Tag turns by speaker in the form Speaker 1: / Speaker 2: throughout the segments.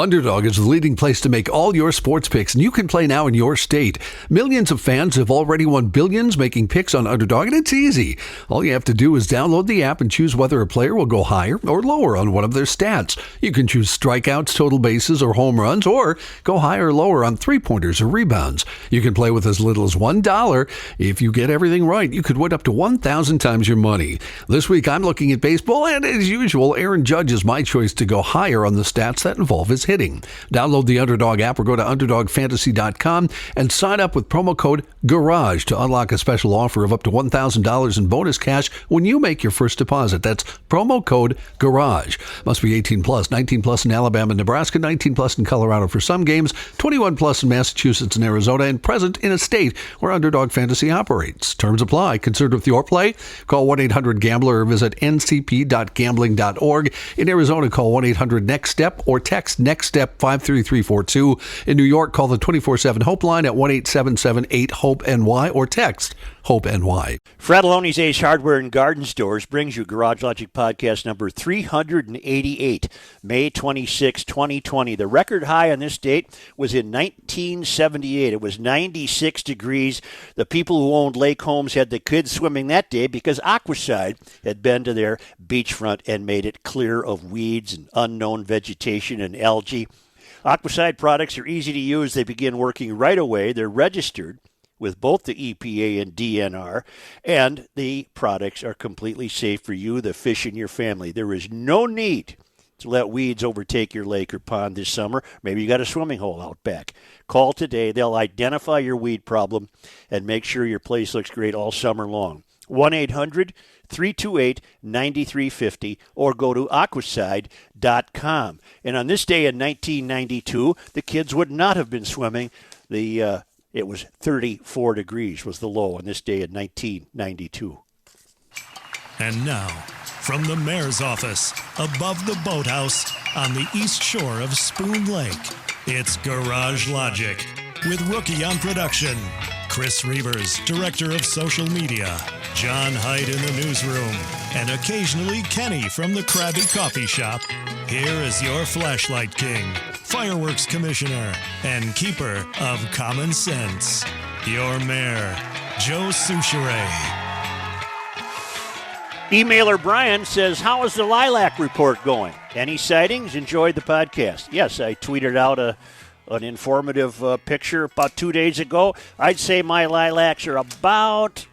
Speaker 1: Underdog is the leading place to make all your sports picks, and you can play now in your state. Millions of fans have already won billions making picks on Underdog, and it's easy. All you have to do is download the app and choose whether a player will go higher or lower on one of their stats. You can choose strikeouts, total bases, or home runs, or go higher or lower on three-pointers or rebounds. You can play with as little as $1. If you get everything right, you could win up to 1,000 times your money. This week, I'm looking at baseball, and as usual, Aaron Judge is my choice to go higher on the stats that involve his hitting. Download the Underdog app or go to UnderdogFantasy.com and sign up with promo code GARAGE to unlock a special offer of up to $1,000 in bonus cash when you make your first deposit. That's promo code GARAGE. Must be 18 plus, 19 plus in Alabama and Nebraska, 19 plus in Colorado for some games, 21 plus in Massachusetts and Arizona, and present in a state where Underdog Fantasy operates. Terms apply. Concerned with your play? Call 1-800-GAMBLER or visit ncp.gambling.org. In Arizona, call 1-800-NEXT-STEP or text NEXT STEP 53342. In New York, call the 24/7 Hope line at 1-877-8-HOPE-NY or text HOPE-NY.
Speaker 2: Fratelloni's Ace Hardware and Garden Stores brings you Garage Logic Podcast number 388, May 26, 2020. The record high on this date was in 1978. It was 96 degrees. The people who owned lake homes had the kids swimming that day because Aquaside had been to their beachfront and made it clear of weeds and unknown vegetation and algae. Aquaside products are easy to use. They begin working right away. They're registered with both the EPA and DNR, and the products are completely safe for you, the fish, and your family. There is no need to let weeds overtake your lake or pond this summer. Maybe you got a swimming hole out back. Call today. They'll identify your weed problem and make sure your place looks great all summer long. 1-800-328-9350 or go to aquaside.com. And on this day in 1992, the kids would not have been swimming. It was 34 degrees was the low on this day in 1992.
Speaker 3: And now, from the mayor's office, above the boathouse, on the east shore of Spoon Lake, it's Garage Logic with Rookie on production, Chris Reavers, director of social media, John Hyde in the newsroom, and occasionally Kenny from the Krabby Coffee Shop. Here is your flashlight king, fireworks commissioner, and keeper of common sense, your mayor, Joe Souchere.
Speaker 2: Emailer Brian says, how is the lilac report going? Any sightings? Enjoyed the podcast. Yes, I tweeted out an informative picture about 2 days ago. I'd say my lilacs are about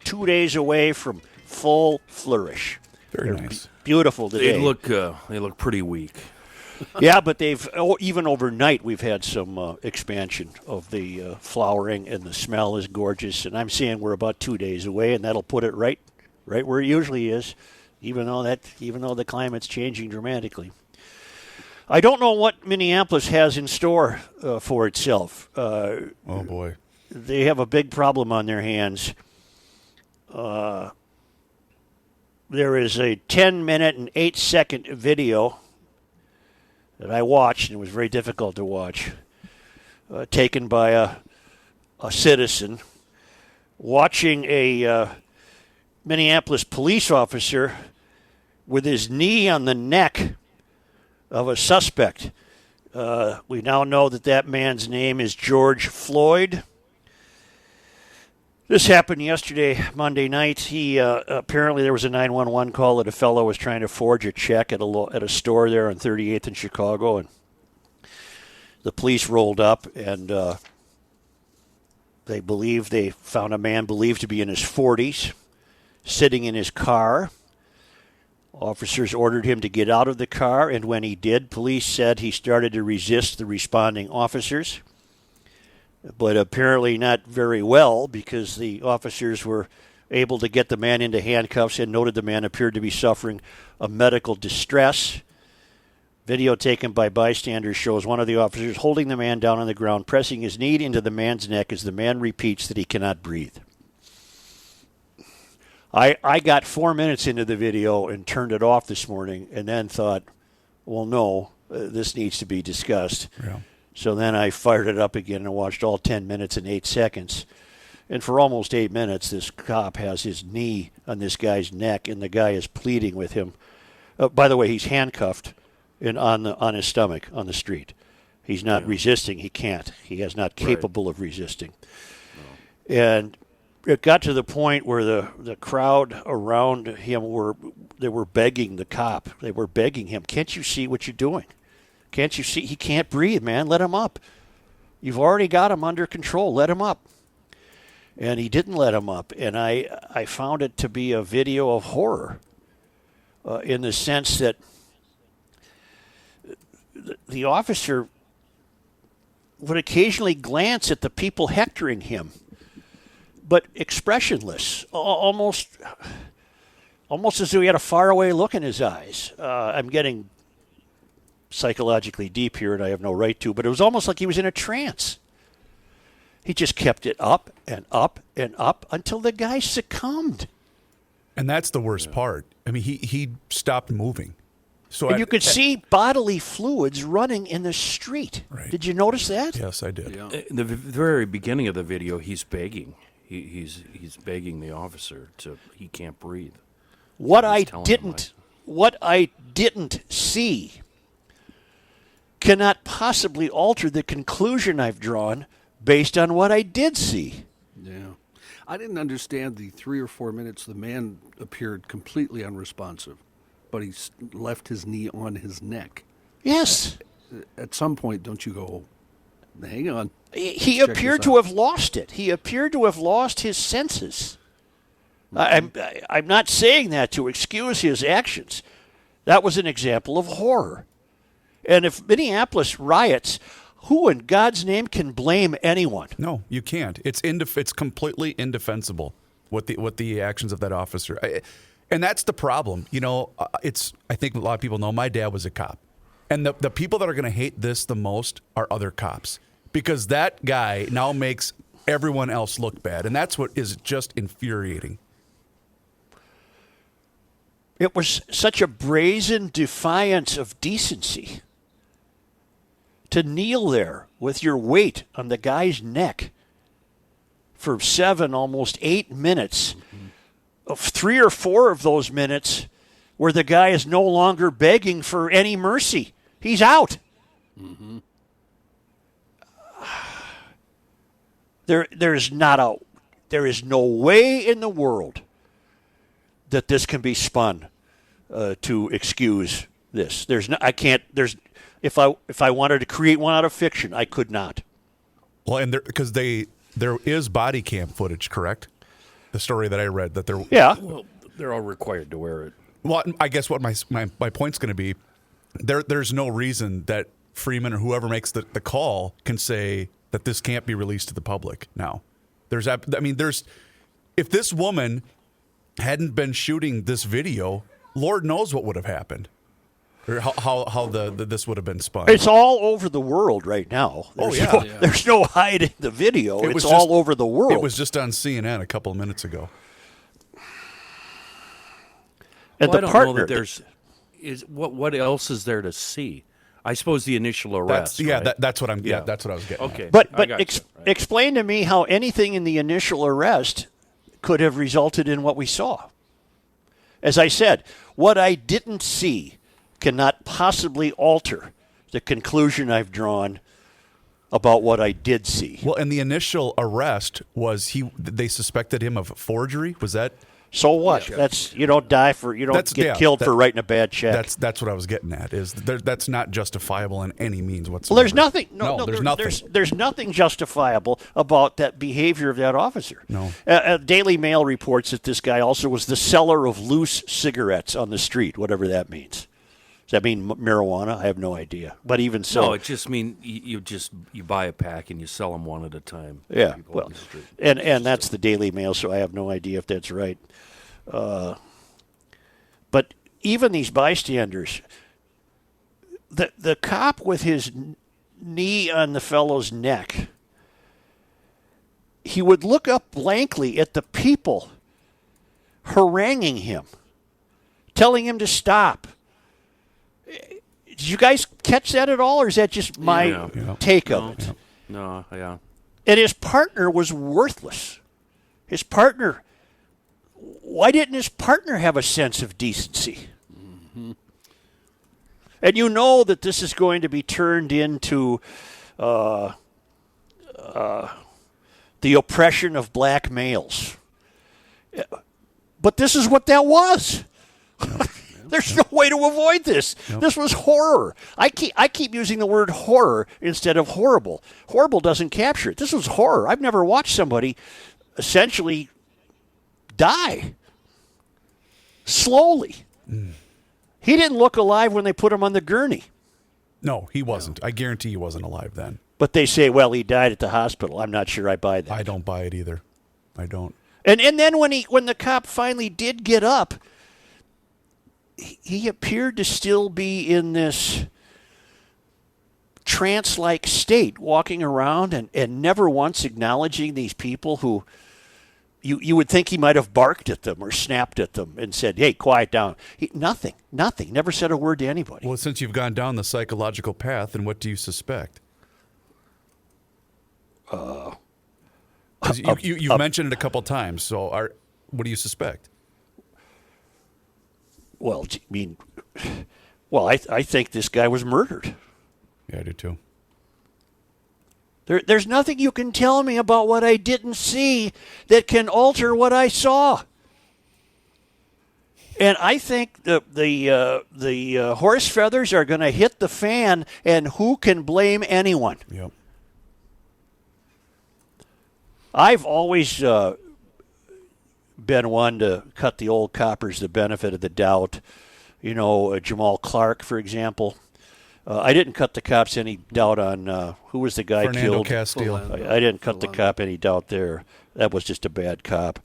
Speaker 2: 2 days away from full flourish.
Speaker 4: Very nice.
Speaker 2: Beautiful today.
Speaker 4: They look pretty weak.
Speaker 2: Yeah, but even overnight we've had some expansion of the flowering, and the smell is gorgeous. And I'm saying we're about 2 days away, and that'll put it right where it usually is, even though the climate's changing dramatically. I don't know what Minneapolis has in store for itself.
Speaker 4: Oh boy,
Speaker 2: they have a big problem on their hands. There is a 10-minute and 8-second video that I watched, and it was very difficult to watch, taken by a citizen watching a Minneapolis police officer with his knee on the neck of a suspect. We now know that man's name is George Floyd. This happened yesterday, Monday night. He apparently there was a 911 call that a fellow was trying to forge a check at a store there on 38th in Chicago, and the police rolled up, and they found a man believed to be in his 40s sitting in his car. Officers ordered him to get out of the car, and when he did, police said he started to resist the responding officers, but apparently not very well, because the officers were able to get the man into handcuffs and noted the man appeared to be suffering a medical distress. Video taken by bystanders shows one of the officers holding the man down on the ground, pressing his knee into the man's neck as the man repeats that he cannot breathe. I got 4 minutes into the video and turned it off this morning, and then thought, well, no, this needs to be discussed.
Speaker 4: Yeah.
Speaker 2: So then I fired it up again and watched all 10 minutes and 8 seconds. And for almost 8 minutes, this cop has his knee on this guy's neck, and the guy is pleading with him. By the way, he's handcuffed, on his stomach on the street. He's not resisting. He can't. He is not capable of resisting. No. And it got to the point where the crowd around him were begging the cop. They were begging him, "Can't you see what you're doing? Can't you see? He can't breathe, man. Let him up. You've already got him under control. Let him up." And he didn't let him up. And I found it to be a video of horror in the sense that the officer would occasionally glance at the people hectoring him, but expressionless, almost as though he had a faraway look in his eyes. I'm getting psychologically deep here, and I have no right to, but it was almost like he was in a trance. He just kept it up and up and up until the guy succumbed.
Speaker 5: And that's the worst part. I mean, he stopped moving.
Speaker 2: And you could see bodily fluids running in the street.
Speaker 5: Right.
Speaker 2: Did you notice that?
Speaker 5: Yes, I did.
Speaker 4: Yeah. In the very beginning of the video, he's begging. He's begging the officer he can't breathe.
Speaker 2: What I didn't see cannot possibly alter the conclusion I've drawn based on what I did see.
Speaker 1: Yeah. I didn't understand the 3 or 4 minutes the man appeared completely unresponsive, but he left his knee on his neck.
Speaker 2: Yes.
Speaker 1: At some point, don't you go, hang on.
Speaker 2: He appeared to have lost it. He appeared to have lost his senses. I'm not saying that to excuse his actions. That was an example of horror. And if Minneapolis riots, who in God's name can blame anyone?
Speaker 5: No, you can't. It's completely indefensible what the actions of that officer. And that's the problem. You know, I think a lot of people know my dad was a cop. And the people that are going to hate this the most are other cops. Because that guy now makes everyone else look bad. And that's what is just infuriating.
Speaker 2: It was such a brazen defiance of decency to kneel there with your weight on the guy's neck for 7, almost 8 minutes. Of 3 or 4 of those minutes where the guy is no longer begging for any mercy. He's out. Mm-hmm. There is no way in the world that this can be spun to excuse this. If I wanted to create one out of fiction, I could not.
Speaker 5: Well, and because there is body cam footage, correct? The story that I read that there.
Speaker 2: Yeah.
Speaker 4: Well, they're all required to wear it.
Speaker 5: Well, I guess what my point's going to be, there's no reason that Freeman or whoever makes the call can say that this can't be released to the public now. If this woman hadn't been shooting this video, Lord knows what would have happened, or how this would have been spun.
Speaker 2: It's all over the world right now. There's no hiding the video. It's all over the world.
Speaker 5: It was just on CNN a couple of minutes ago.
Speaker 2: And
Speaker 4: I
Speaker 2: the
Speaker 4: don't
Speaker 2: partner,
Speaker 4: know that what else is there to see? I suppose the initial arrest.
Speaker 5: That's what I'm. Yeah, that's what I was getting.
Speaker 4: Okay,
Speaker 2: but explain to me how anything in the initial arrest could have resulted in what we saw. As I said, what I didn't see cannot possibly alter the conclusion I've drawn about what I did see.
Speaker 5: Well, and the initial arrest was they suspected him of forgery. Was that?
Speaker 2: So what? Yeah. You don't get killed for writing a bad check.
Speaker 5: That's what I was getting at. That's not justifiable in any means whatsoever.
Speaker 2: Well, there's nothing.
Speaker 5: There's nothing.
Speaker 2: There's nothing justifiable about that behavior of that officer.
Speaker 5: No.
Speaker 2: Daily Mail reports that this guy also was the seller of loose cigarettes on the street, whatever that means. Does that mean marijuana? I have no idea. But even so,
Speaker 4: no, it just means you buy a pack and you sell them one at a time.
Speaker 2: Yeah, well, and that's the Daily Mail, so I have no idea if that's right. But even these bystanders, the cop with his knee on the fellow's neck, he would look up blankly at the people haranguing him, telling him to stop. Did you guys catch that at all, or is that just my take of it?
Speaker 4: No, yeah.
Speaker 2: And his partner was worthless. His partner, why didn't his partner have a sense of decency? Mm-hmm. And you know that this is going to be turned into the oppression of black males. But this is what that was. There's no way to avoid this. This was horror. I keep using the word horror instead of horrible. Horrible doesn't capture it. This was horror. I've never watched somebody essentially die slowly. He didn't look alive when they put him on the gurney.
Speaker 5: No, he wasn't. I guarantee he wasn't alive then.
Speaker 2: But they say, well, he died at the hospital. I'm not sure I buy that.
Speaker 5: I don't buy it either. I don't.
Speaker 2: And then when the cop finally did get up, he appeared to still be in this trance-like state, walking around and never once acknowledging these people who you would think he might have barked at them or snapped at them and said, hey, quiet down. Nothing. Never said a word to anybody.
Speaker 5: Well, since you've gone down the psychological path, then what do you suspect? You've mentioned it a couple times, so what do you suspect?
Speaker 2: Well, I think this guy was murdered.
Speaker 5: Yeah, I do too.
Speaker 2: There's nothing you can tell me about what I didn't see that can alter what I saw. And I think the horse feathers are going to hit the fan, and who can blame anyone?
Speaker 5: Yep.
Speaker 2: I've always been one to cut the old coppers the benefit of the doubt. You know, Jamal Clark, for example. I didn't cut the cops any doubt on who was the guy
Speaker 5: Fernando
Speaker 2: killed.
Speaker 5: Castile.
Speaker 2: I didn't cut the cop any doubt there. That was just a bad cop.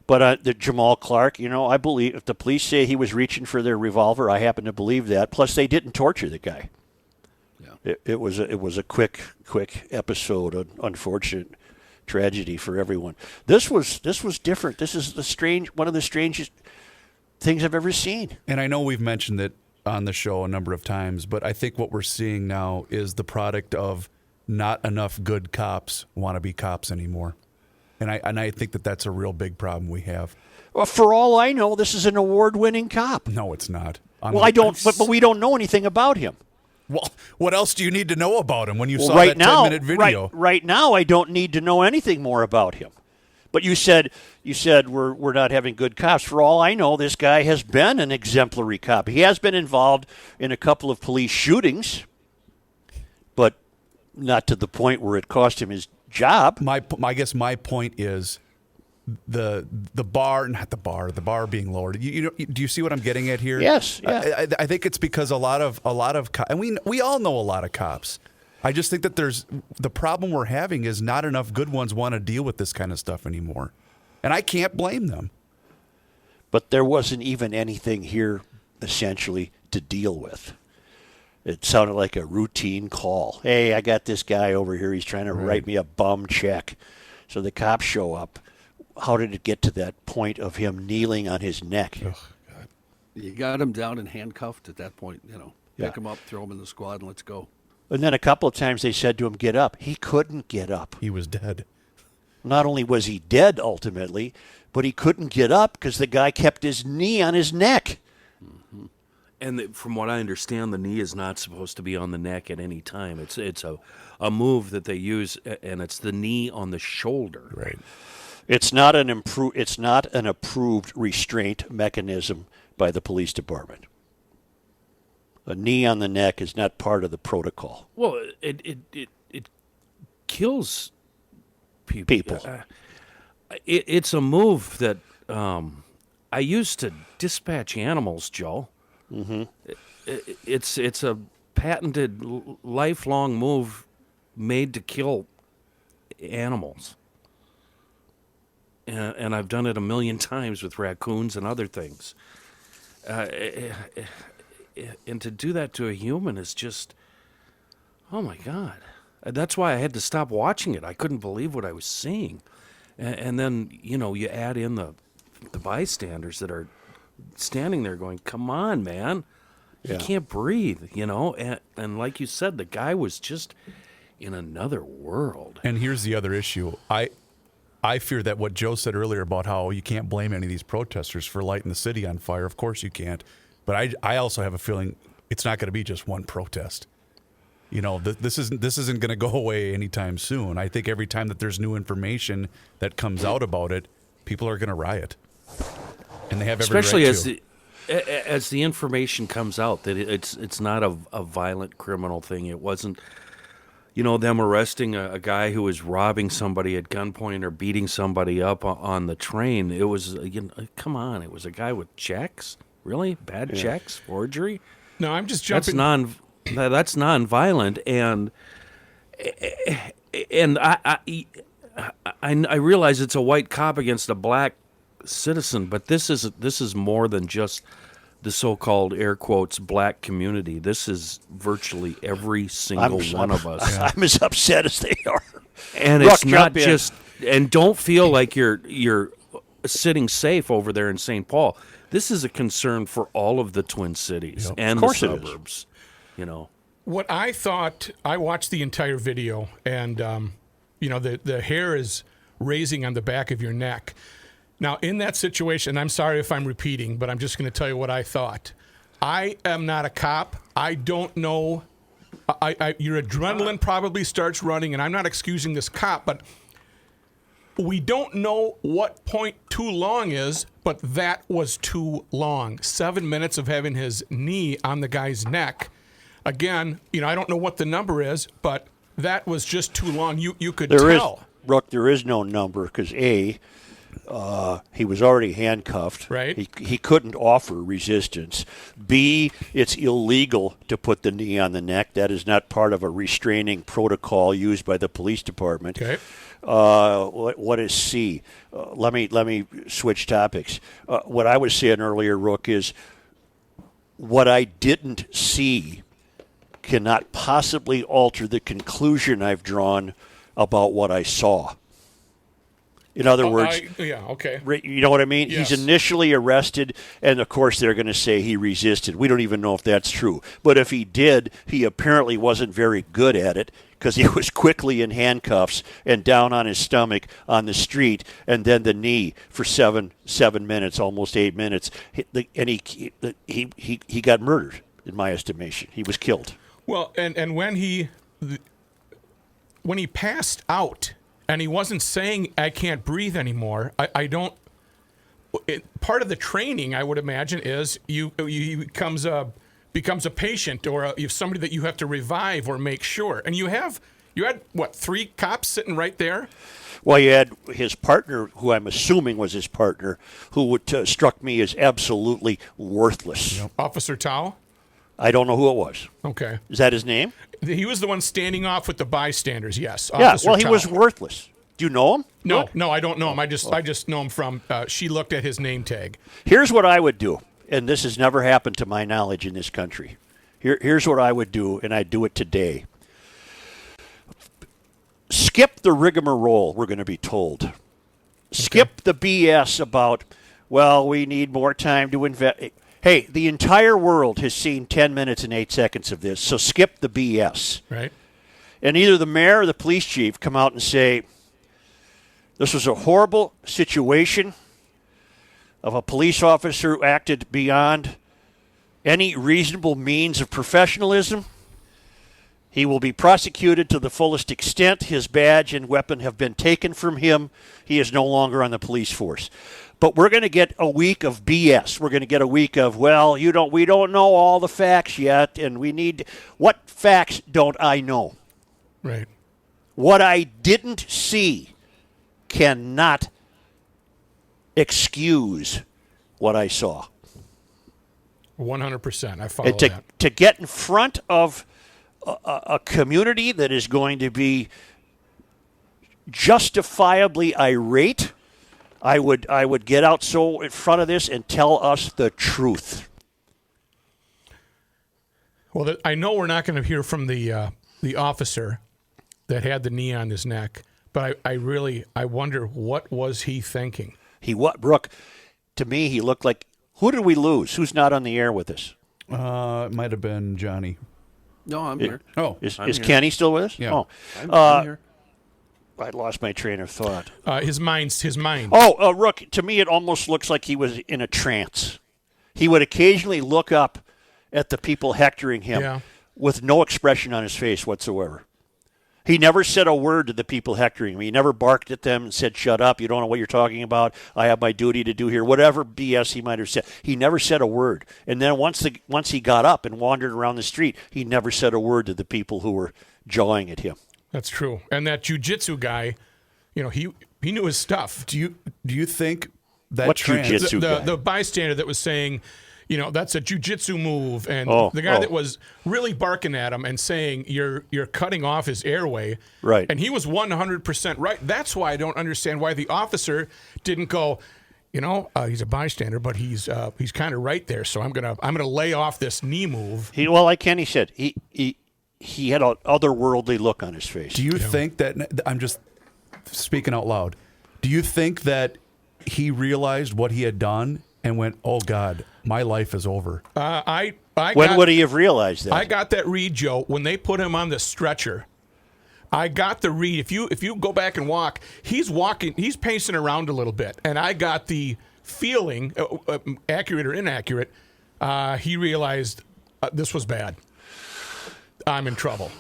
Speaker 2: But the Jamal Clark, you know, I believe if the police say he was reaching for their revolver, I happen to believe that. Plus, they didn't torture the guy. Yeah. It was a quick episode, an unfortunate tragedy for everyone. This was different. This is one of the strangest things I've ever seen.
Speaker 5: And I know we've mentioned it on the show a number of times, but I think what we're seeing now is the product of not enough good cops want to be cops anymore. And I think that's a real big problem we have.
Speaker 2: Well, for all I know, this is an award-winning cop.
Speaker 5: No, it's not.
Speaker 2: I don't. But we don't know anything about him.
Speaker 5: Well, what else do you need to know about him when you saw that 10-minute video?
Speaker 2: Right now, I don't need to know anything more about him. But you said we're not having good cops. For all I know, this guy has been an exemplary cop. He has been involved in a couple of police shootings, but not to the point where it cost him his job.
Speaker 5: I guess my point is the bar being lowered. Do you see what I'm getting at here?
Speaker 2: Yes. Yeah.
Speaker 5: I think it's because a lot of and we all know a lot of cops. I just think that the problem we're having is not enough good ones want to deal with this kind of stuff anymore. And I can't blame them.
Speaker 2: But there wasn't even anything here, essentially, to deal with. It sounded like a routine call. Hey, I got this guy over here. He's trying to write me a bum check. So the cops show up. How did it get to that point of him kneeling on his neck?
Speaker 6: Oh, God. You got him down and handcuffed at that point, you know.
Speaker 2: Yeah.
Speaker 6: Pick him up, throw him in the squad, and let's go.
Speaker 2: And then a couple of times they said to him, get up. He couldn't get up.
Speaker 5: He was dead.
Speaker 2: Not only was he dead ultimately, but he couldn't get up because the guy kept his knee on his neck.
Speaker 4: Mm-hmm. And from what I understand, the knee is not supposed to be on the neck at any time. It's a move that they use, and it's the knee on the shoulder.
Speaker 5: Right.
Speaker 2: It's not an approved restraint mechanism by the police department. A knee on the neck is not part of the protocol.
Speaker 4: Well, it kills people. It's a move that I used to dispatch animals, Joe. Mm-hmm. It's a patented lifelong move made to kill animals. And I've done it a million times with raccoons and other things. And to do that to a human is just, oh my God. That's why I had to stop watching it. I couldn't believe what I was seeing. And then, you know, you add in the bystanders that are standing there going, come on, man. You can't breathe, you know. And like you said, the guy was just in another world.
Speaker 5: And here's the other issue. I fear that what Joe said earlier about how you can't blame any of these protesters for lighting the city on fire. Of course you can't. But I also have a feeling it's not going to be just one protest. You know, this isn't going to go away anytime soon. I think every time that there's new information that comes out about it, people are going to riot, and they have every
Speaker 4: especially
Speaker 5: right to.
Speaker 4: as the information comes out that it's not a violent criminal thing. It wasn't, them arresting a guy who was robbing somebody at gunpoint or beating somebody up on the train. It was, come on, it was a guy with checks, really bad checks, forgery.
Speaker 7: No, I'm just jumping.
Speaker 4: That's non-violent, and I realize it's a white cop against a black citizen, but this is more than just the so-called air quotes black community. This is virtually every single one of us.
Speaker 2: I'm as upset as they are.
Speaker 4: And
Speaker 2: Rook,
Speaker 4: it's not
Speaker 2: jump in.
Speaker 4: just. And don't feel like you're sitting safe over there in St. Paul. This is a concern for all of the Twin Cities and the suburbs.
Speaker 7: What I thought, I watched the entire video, and the hair is raising on the back of your neck. Now, in that situation, I'm sorry if I'm repeating, but I'm just going to tell you what I thought. I am not a cop. I don't know. Your adrenaline probably starts running, and I'm not excusing this cop, but we don't know what point too long is, but that was too long. 7 minutes of having his knee on the guy's neck. Again, I don't know what the number is, but that was just too long. You could tell.
Speaker 2: Brooke, there is no number because he was already handcuffed.
Speaker 7: Right.
Speaker 2: He couldn't offer resistance. B, it's illegal to put the knee on the neck. That is not part of a restraining protocol used by the police department.
Speaker 7: Okay.
Speaker 2: What is C? Let me switch topics. What I was saying earlier, Rook, is what I didn't see cannot possibly alter the conclusion I've drawn about what I saw. In other words,
Speaker 7: okay.
Speaker 2: You know what I mean?
Speaker 7: Yes.
Speaker 2: He's initially arrested, and of course they're going to say he resisted. We don't even know if that's true. But if he did, he apparently wasn't very good at it because he was quickly in handcuffs and down on his stomach on the street, and then the knee for seven minutes, almost 8 minutes, and he got murdered. In my estimation, he was killed.
Speaker 7: Well, and when he passed out and he wasn't saying I can't breathe anymore, I don't. Part of the training, I would imagine, is he becomes a patient or somebody that you have to revive or make sure. And you had what, 3 cops sitting right there?
Speaker 2: Well, you had his partner, who I'm assuming was his partner, who struck me as absolutely worthless.
Speaker 7: Yep. Officer Tao?
Speaker 2: I don't know who it was.
Speaker 7: Okay.
Speaker 2: Is that his name?
Speaker 7: He was the one standing off with the bystanders, yes.
Speaker 2: Yeah,
Speaker 7: Officer
Speaker 2: well, he
Speaker 7: Tao.
Speaker 2: was worthless. Do you know him?
Speaker 7: No, I don't know him. I just know him from, she looked at his name tag.
Speaker 2: Here's what I would do, and this has never happened to my knowledge in this country. Here's what I would do, and I'd do it today. Skip the rigmarole, we're going to be told. Skip the BS about, well, we need more time to invest. Hey, the entire world has seen 10 minutes and 8 seconds of this, so skip the BS.
Speaker 7: Right.
Speaker 2: And either the mayor or the police chief come out and say, this was a horrible situation of a police officer who acted beyond any reasonable means of professionalism. He will be prosecuted to the fullest extent. His badge and weapon have been taken from him. He is no longer on the police force. But we're going to get a week of BS. We're going to get a week of, well, we don't know all the facts yet, and what facts don't I know?
Speaker 7: Right.
Speaker 2: What I didn't see cannot excuse what I saw.
Speaker 7: 100%. I follow
Speaker 2: And
Speaker 7: that.
Speaker 2: to get in front of a community that is going to be justifiably irate, I would get out so in front of this and tell us the truth.
Speaker 7: Well, I know we're not going to hear from the officer that had the knee on his neck, but I wonder, what was he thinking?
Speaker 2: Brooke, to me, he looked like, who did we lose? Who's not on the air with us?
Speaker 5: It might have been Johnny.
Speaker 6: No, I'm here.
Speaker 5: Oh,
Speaker 2: Is
Speaker 4: here.
Speaker 2: Kenny still with us?
Speaker 5: Yeah.
Speaker 2: Oh.
Speaker 6: I'm here.
Speaker 2: I lost my train of thought.
Speaker 7: His mind.
Speaker 2: Oh, Rook, to me it almost looks like he was in a trance. He would occasionally look up at the people hectoring him
Speaker 7: Yeah.
Speaker 2: with no expression on his face whatsoever. He never said a word to the people hectoring him. He never barked at them and said, "Shut up, you don't know what you're talking about. I have my duty to do here." Whatever BS he might have said. He never said a word. And then once he got up and wandered around the street, he never said a word to the people who were jawing at him.
Speaker 7: That's true. And that jiu-jitsu guy, he knew his stuff.
Speaker 5: Do you think that
Speaker 2: What jiu-jitsu guy?
Speaker 7: The bystander that was saying, that's a jiu-jitsu move, and the guy that was really barking at him and saying you're cutting off his airway,
Speaker 2: right?
Speaker 7: And he was 100% right. That's why I don't understand why the officer didn't go, he's a bystander, but he's kind of right there. So I'm gonna lay off this knee move.
Speaker 2: Like Kenny said, he had an otherworldly look on his face.
Speaker 5: Do you think that, I'm just speaking out loud, do you think that he realized what he had done and went, "Oh God, my life is over"?
Speaker 2: When would he have realized that?
Speaker 7: I got that read, Joe, when they put him on the stretcher. I got the read. If you go back and walk, he's pacing around a little bit, and I got the feeling, accurate or inaccurate, he realized this was bad. I'm in trouble.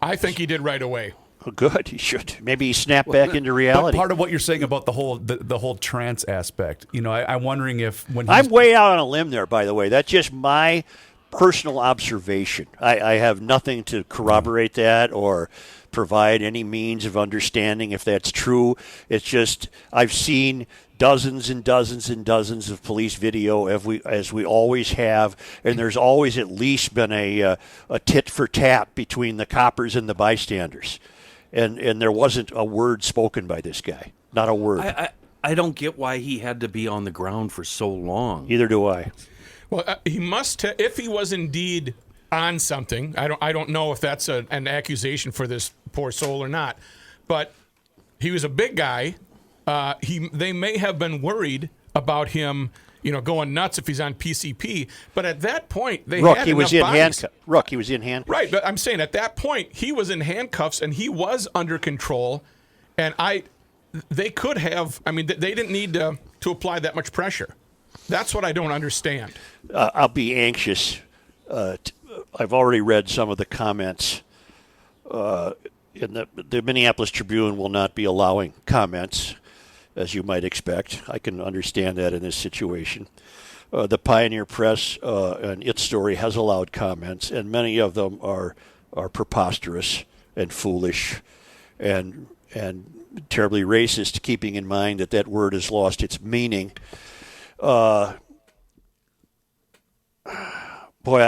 Speaker 7: I think he did right away.
Speaker 2: Well, good. He should. Maybe he snapped back into reality.
Speaker 5: But part of what you're saying about the whole trance aspect, I'm wondering if when
Speaker 2: I'm way out on a limb there, by the way. That's just my personal observation. I have nothing to corroborate that or provide any means of understanding if that's true. It's just I've seen dozens and dozens and dozens of police video as we always have, and there's always at least been a tit for tat between the coppers and the bystanders. And there wasn't a word spoken by this guy. Not a word.
Speaker 4: I don't get why he had to be on the ground for so long.
Speaker 2: Neither do I.
Speaker 7: Well, he must have, if he was indeed on something. I don't know if that's an accusation for this poor soul or not. But he was a big guy. They may have been worried about him, going nuts if he's on PCP. But at that point, they had
Speaker 2: he was
Speaker 7: enough
Speaker 2: in
Speaker 7: bodies.
Speaker 2: handcuffs. He was in handcuffs.
Speaker 7: Right, but I'm saying at that point he was in handcuffs and he was under control, and they could have. I mean, they didn't need to apply that much pressure. That's what I don't understand.
Speaker 2: I'll be anxious. I've already read some of the comments. In the Minneapolis Tribune will not be allowing comments, as you might expect. I can understand that in this situation. The Pioneer Press and its story has allowed comments, and many of them are preposterous and foolish and terribly racist, keeping in mind that word has lost its meaning. Boy,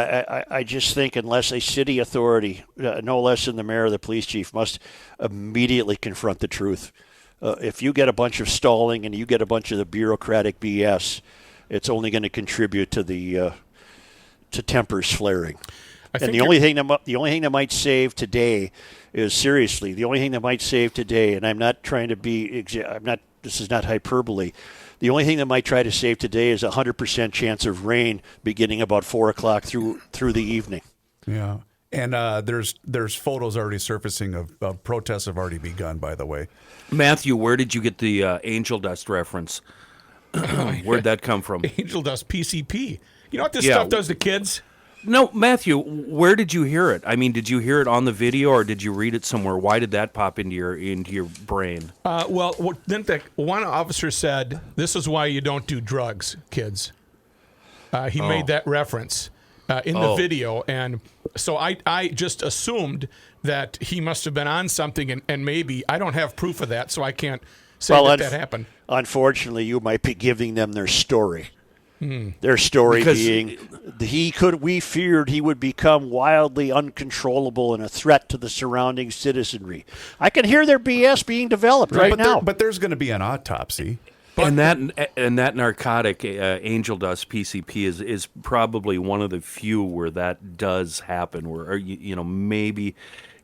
Speaker 2: I just think unless a city authority, no less than the mayor or the police chief, must immediately confront the truth. If you get a bunch of stalling and you get a bunch of the bureaucratic BS, it's only going to contribute to to tempers flaring. And the only thing that might save today is, seriously, the only thing that might save today, and I'm not trying to be, this is not hyperbole. The only thing that might try to save today is 100% chance of rain beginning about 4 o'clock through the evening.
Speaker 5: Yeah, and there's photos already surfacing of protests have already begun. By the way,
Speaker 4: Matthew, where did you get the angel dust reference? Where'd that come from?
Speaker 7: Angel dust, PCP. You know what this stuff does to kids?
Speaker 4: No, Matthew, where did you hear it? I mean, did you hear it on the video or did you read it somewhere? Why did that pop into your brain?
Speaker 7: One officer said, "This is why you don't do drugs, kids." He made that reference in the video, and so I just assumed that he must have been on something, and maybe I don't have proof of that, so I can't say that happened.
Speaker 2: Unfortunately, you might be giving them their story. Their story being we feared he would become wildly uncontrollable and a threat to the surrounding citizenry. I can hear their BS being developed right now.
Speaker 5: But there's going to be an autopsy.
Speaker 4: And that narcotic, angel dust, PCP, is probably one of the few where that does happen. Where maybe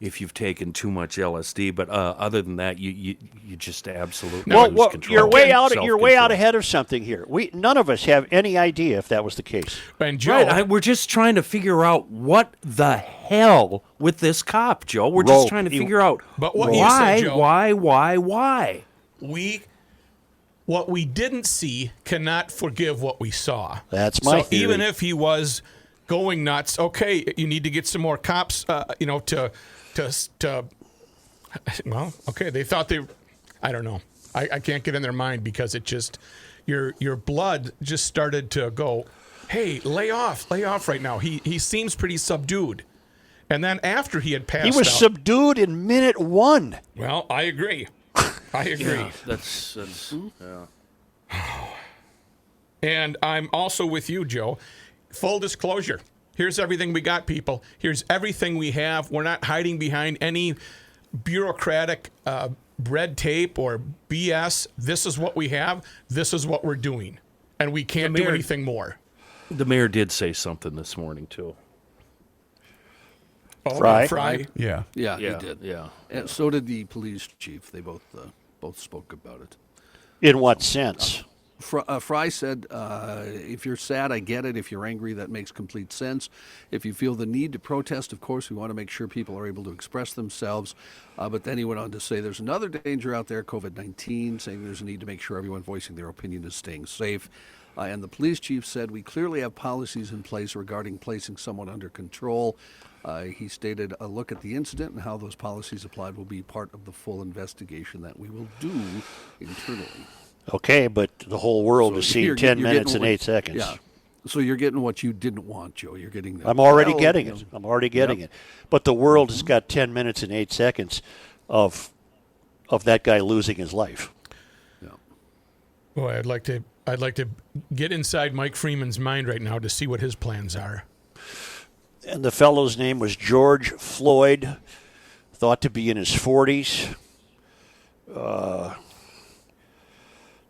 Speaker 4: if you've taken too much LSD, but other than that, you just absolutely lose control.
Speaker 2: You're way out ahead of something here. None of us have any idea if that was the case.
Speaker 7: And Joe,
Speaker 4: we're just trying to figure out what the hell with this cop, Joe. We're just trying to figure out why.
Speaker 7: What we didn't see cannot forgive what we saw.
Speaker 2: That's my theory.
Speaker 7: Even if he was going nuts. Okay, you need to get some more cops, to well, okay, they thought I don't know. I can't get in their mind because it just, your blood just started to go, hey, lay off right now. He seems pretty subdued. And then after he had passed out.
Speaker 2: He was subdued in minute 1.
Speaker 7: Well, I agree.
Speaker 4: Yeah, that's yeah.
Speaker 7: And I'm also with you, Joe. Full disclosure. Here's everything we got, people. Here's everything we have. We're not hiding behind any bureaucratic red tape or BS. This is what we have. This is what we're doing. And we can't do anything more.
Speaker 4: The mayor did say something this morning, too.
Speaker 7: Oh,
Speaker 2: Fry?
Speaker 5: Yeah.
Speaker 6: Yeah,
Speaker 4: Yeah,
Speaker 6: he did.
Speaker 4: yeah.
Speaker 6: And so did the police chief. They both spoke about it.
Speaker 2: In what sense?
Speaker 6: Fry said, if you're sad, I get it. If you're angry, that makes complete sense. If you feel the need to protest, of course, we want to make sure people are able to express themselves. But then he went on to say there's another danger out there, COVID-19, saying there's a need to make sure everyone voicing their opinion is staying safe. And the police chief said, we clearly have policies in place regarding placing someone under control. He stated, a look at the incident and how those policies applied will be part of the full investigation that we will do internally.
Speaker 2: Okay, but the whole world has seen 10 minutes and 8 seconds.
Speaker 6: Yeah. So you're getting what you didn't want, Joe. You're getting the
Speaker 2: I'm already getting it. I'm already getting
Speaker 6: Yep.
Speaker 2: it. But the world has got 10 minutes and 8 seconds of that guy losing his life.
Speaker 6: Yeah.
Speaker 7: Boy, I'd like to get inside Mike Freeman's mind right now to see what his plans are.
Speaker 2: And the fellow's name was George Floyd, thought to be in his 40s.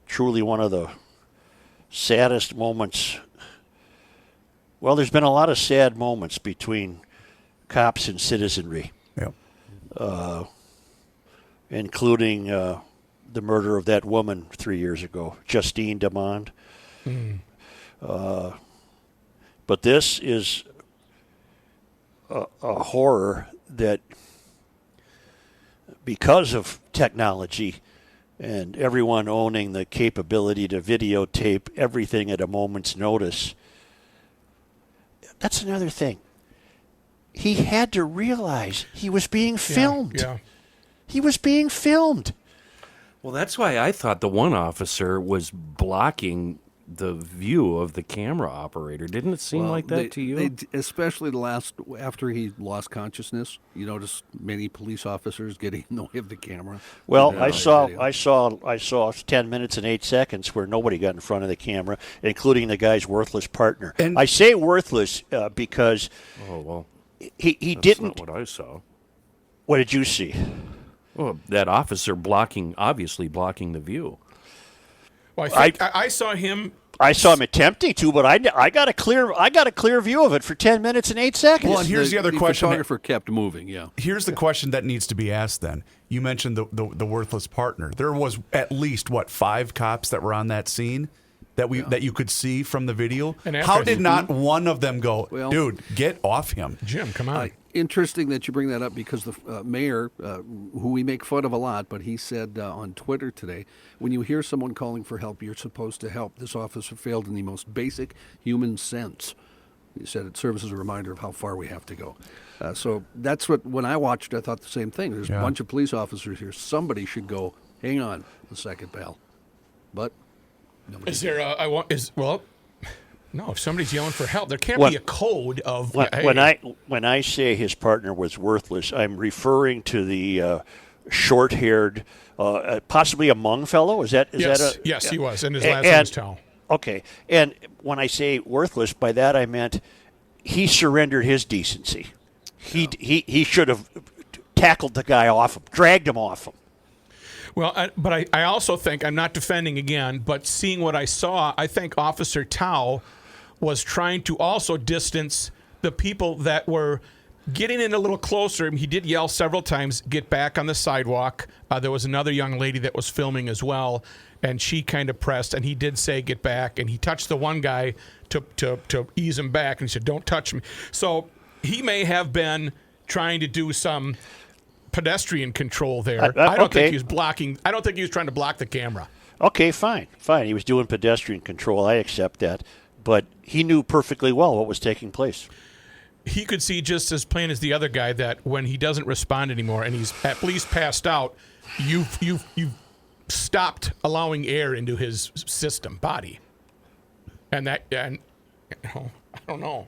Speaker 2: Truly one of the saddest moments. Well, there's been a lot of sad moments between cops and citizenry,
Speaker 5: Yeah.
Speaker 2: including the murder of that woman 3 years ago, Justine Demond. But this is a horror that, because of technology and everyone owning the capability to videotape everything at a moment's notice, that's another thing. He had to realize he was being filmed.
Speaker 7: Yeah.
Speaker 2: He was being filmed.
Speaker 4: Well, that's why I thought the one officer was blocking the view of the camera operator. Didn't it seem like that to you?
Speaker 6: Especially after he lost consciousness, you notice many police officers getting in the way of the camera.
Speaker 2: Well,
Speaker 6: Yeah,
Speaker 2: I saw 10 minutes and 8 seconds where nobody got in front of the camera, including the guy's worthless partner. And I say worthless because he
Speaker 4: That's
Speaker 2: didn't.
Speaker 4: not what I saw.
Speaker 2: What did you see?
Speaker 4: Well, that officer obviously blocking the view.
Speaker 7: Well, I saw him.
Speaker 2: I saw him attempting to, but I got a clear view of it for 10 minutes and 8 seconds.
Speaker 5: Well, and here's the other question.
Speaker 6: The photographer kept moving, yeah.
Speaker 5: Here's the question that needs to be asked then. You mentioned the worthless partner. There was at least, 5 cops that were on that scene that you could see from the video.
Speaker 7: And
Speaker 5: how did not one of them go, dude, get off him?
Speaker 7: Jim, come on.
Speaker 6: Interesting that you bring that up because the mayor, who we make fun of a lot, but he said on Twitter today, when you hear someone calling for help, you're supposed to help. This officer failed in the most basic human sense. He said it serves as a reminder of how far we have to go. So that's when I watched, I thought the same thing. There's a bunch of police officers here. Somebody should go, hang on a second, pal. But nobody
Speaker 7: Is there no, if somebody's yelling for help, there can't be a code of...
Speaker 2: When I say his partner was worthless, I'm referring to the short-haired, possibly a Hmong fellow.
Speaker 7: Yes, he was, and his last name was Tao.
Speaker 2: Okay, and when I say worthless, by that I meant he surrendered his decency. He should have tackled the guy off him, dragged him off him.
Speaker 7: Well, but I also think, I'm not defending again, but seeing what I saw, I think Officer Tao was trying to also distance the people that were getting in a little closer. He did yell several times, get back on the sidewalk. There was another young lady that was filming as well, and she kind of pressed, and he did say, get back, and he touched the one guy to ease him back, and he said, don't touch me. So he may have been trying to do some pedestrian control there. I don't think he was blocking. I don't think he was trying to block the camera.
Speaker 2: Okay, fine. He was doing pedestrian control. I accept that. but he knew perfectly well what was taking place.
Speaker 7: He could see just as plain as the other guy that when he doesn't respond anymore and he's at least passed out, you've stopped allowing air into his body. And I don't know.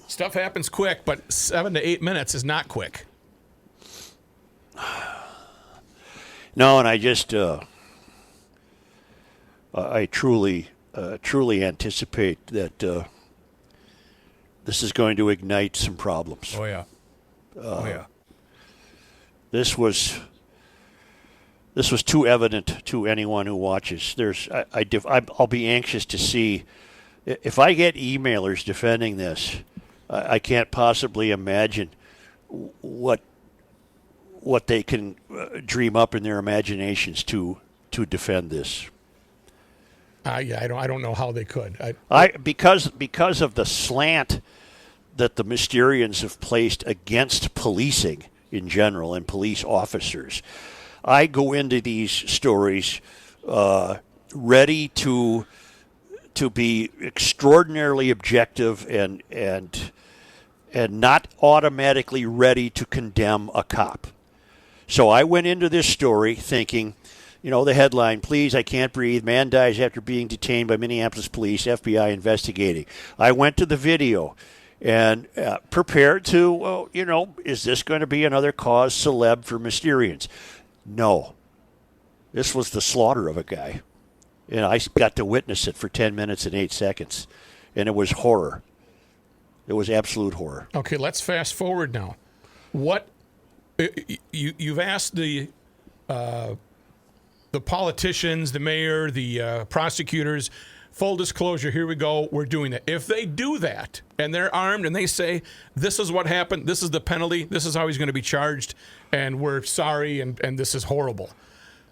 Speaker 7: Stuff happens quick, but 7 to 8 minutes is not quick.
Speaker 2: No, and I just, I truly anticipate that this is going to ignite some problems.
Speaker 5: Oh yeah.
Speaker 2: This was too evident to anyone who watches. I'll be anxious to see if I get emailers defending this. I can't possibly imagine what they can dream up in their imaginations to defend this.
Speaker 7: I don't know how they could.
Speaker 2: Because of the slant that the Mysterians have placed against policing in general and police officers. I go into these stories ready to be extraordinarily objective and not automatically ready to condemn a cop. So I went into this story thinking, the headline, please, I can't breathe, man dies after being detained by Minneapolis police, FBI investigating. I went to the video and prepared to, is this going to be another cause celeb for Mysterians? No. This was the slaughter of a guy. And I got to witness it for 10 minutes and 8 seconds. And it was horror. It was absolute horror.
Speaker 7: Okay, let's fast forward now. What you've asked the politicians, the mayor, the prosecutors, full disclosure, here we go, we're doing it. If they do that and they're armed and they say, this is what happened, this is the penalty, this is how he's going to be charged, and we're sorry and this is horrible.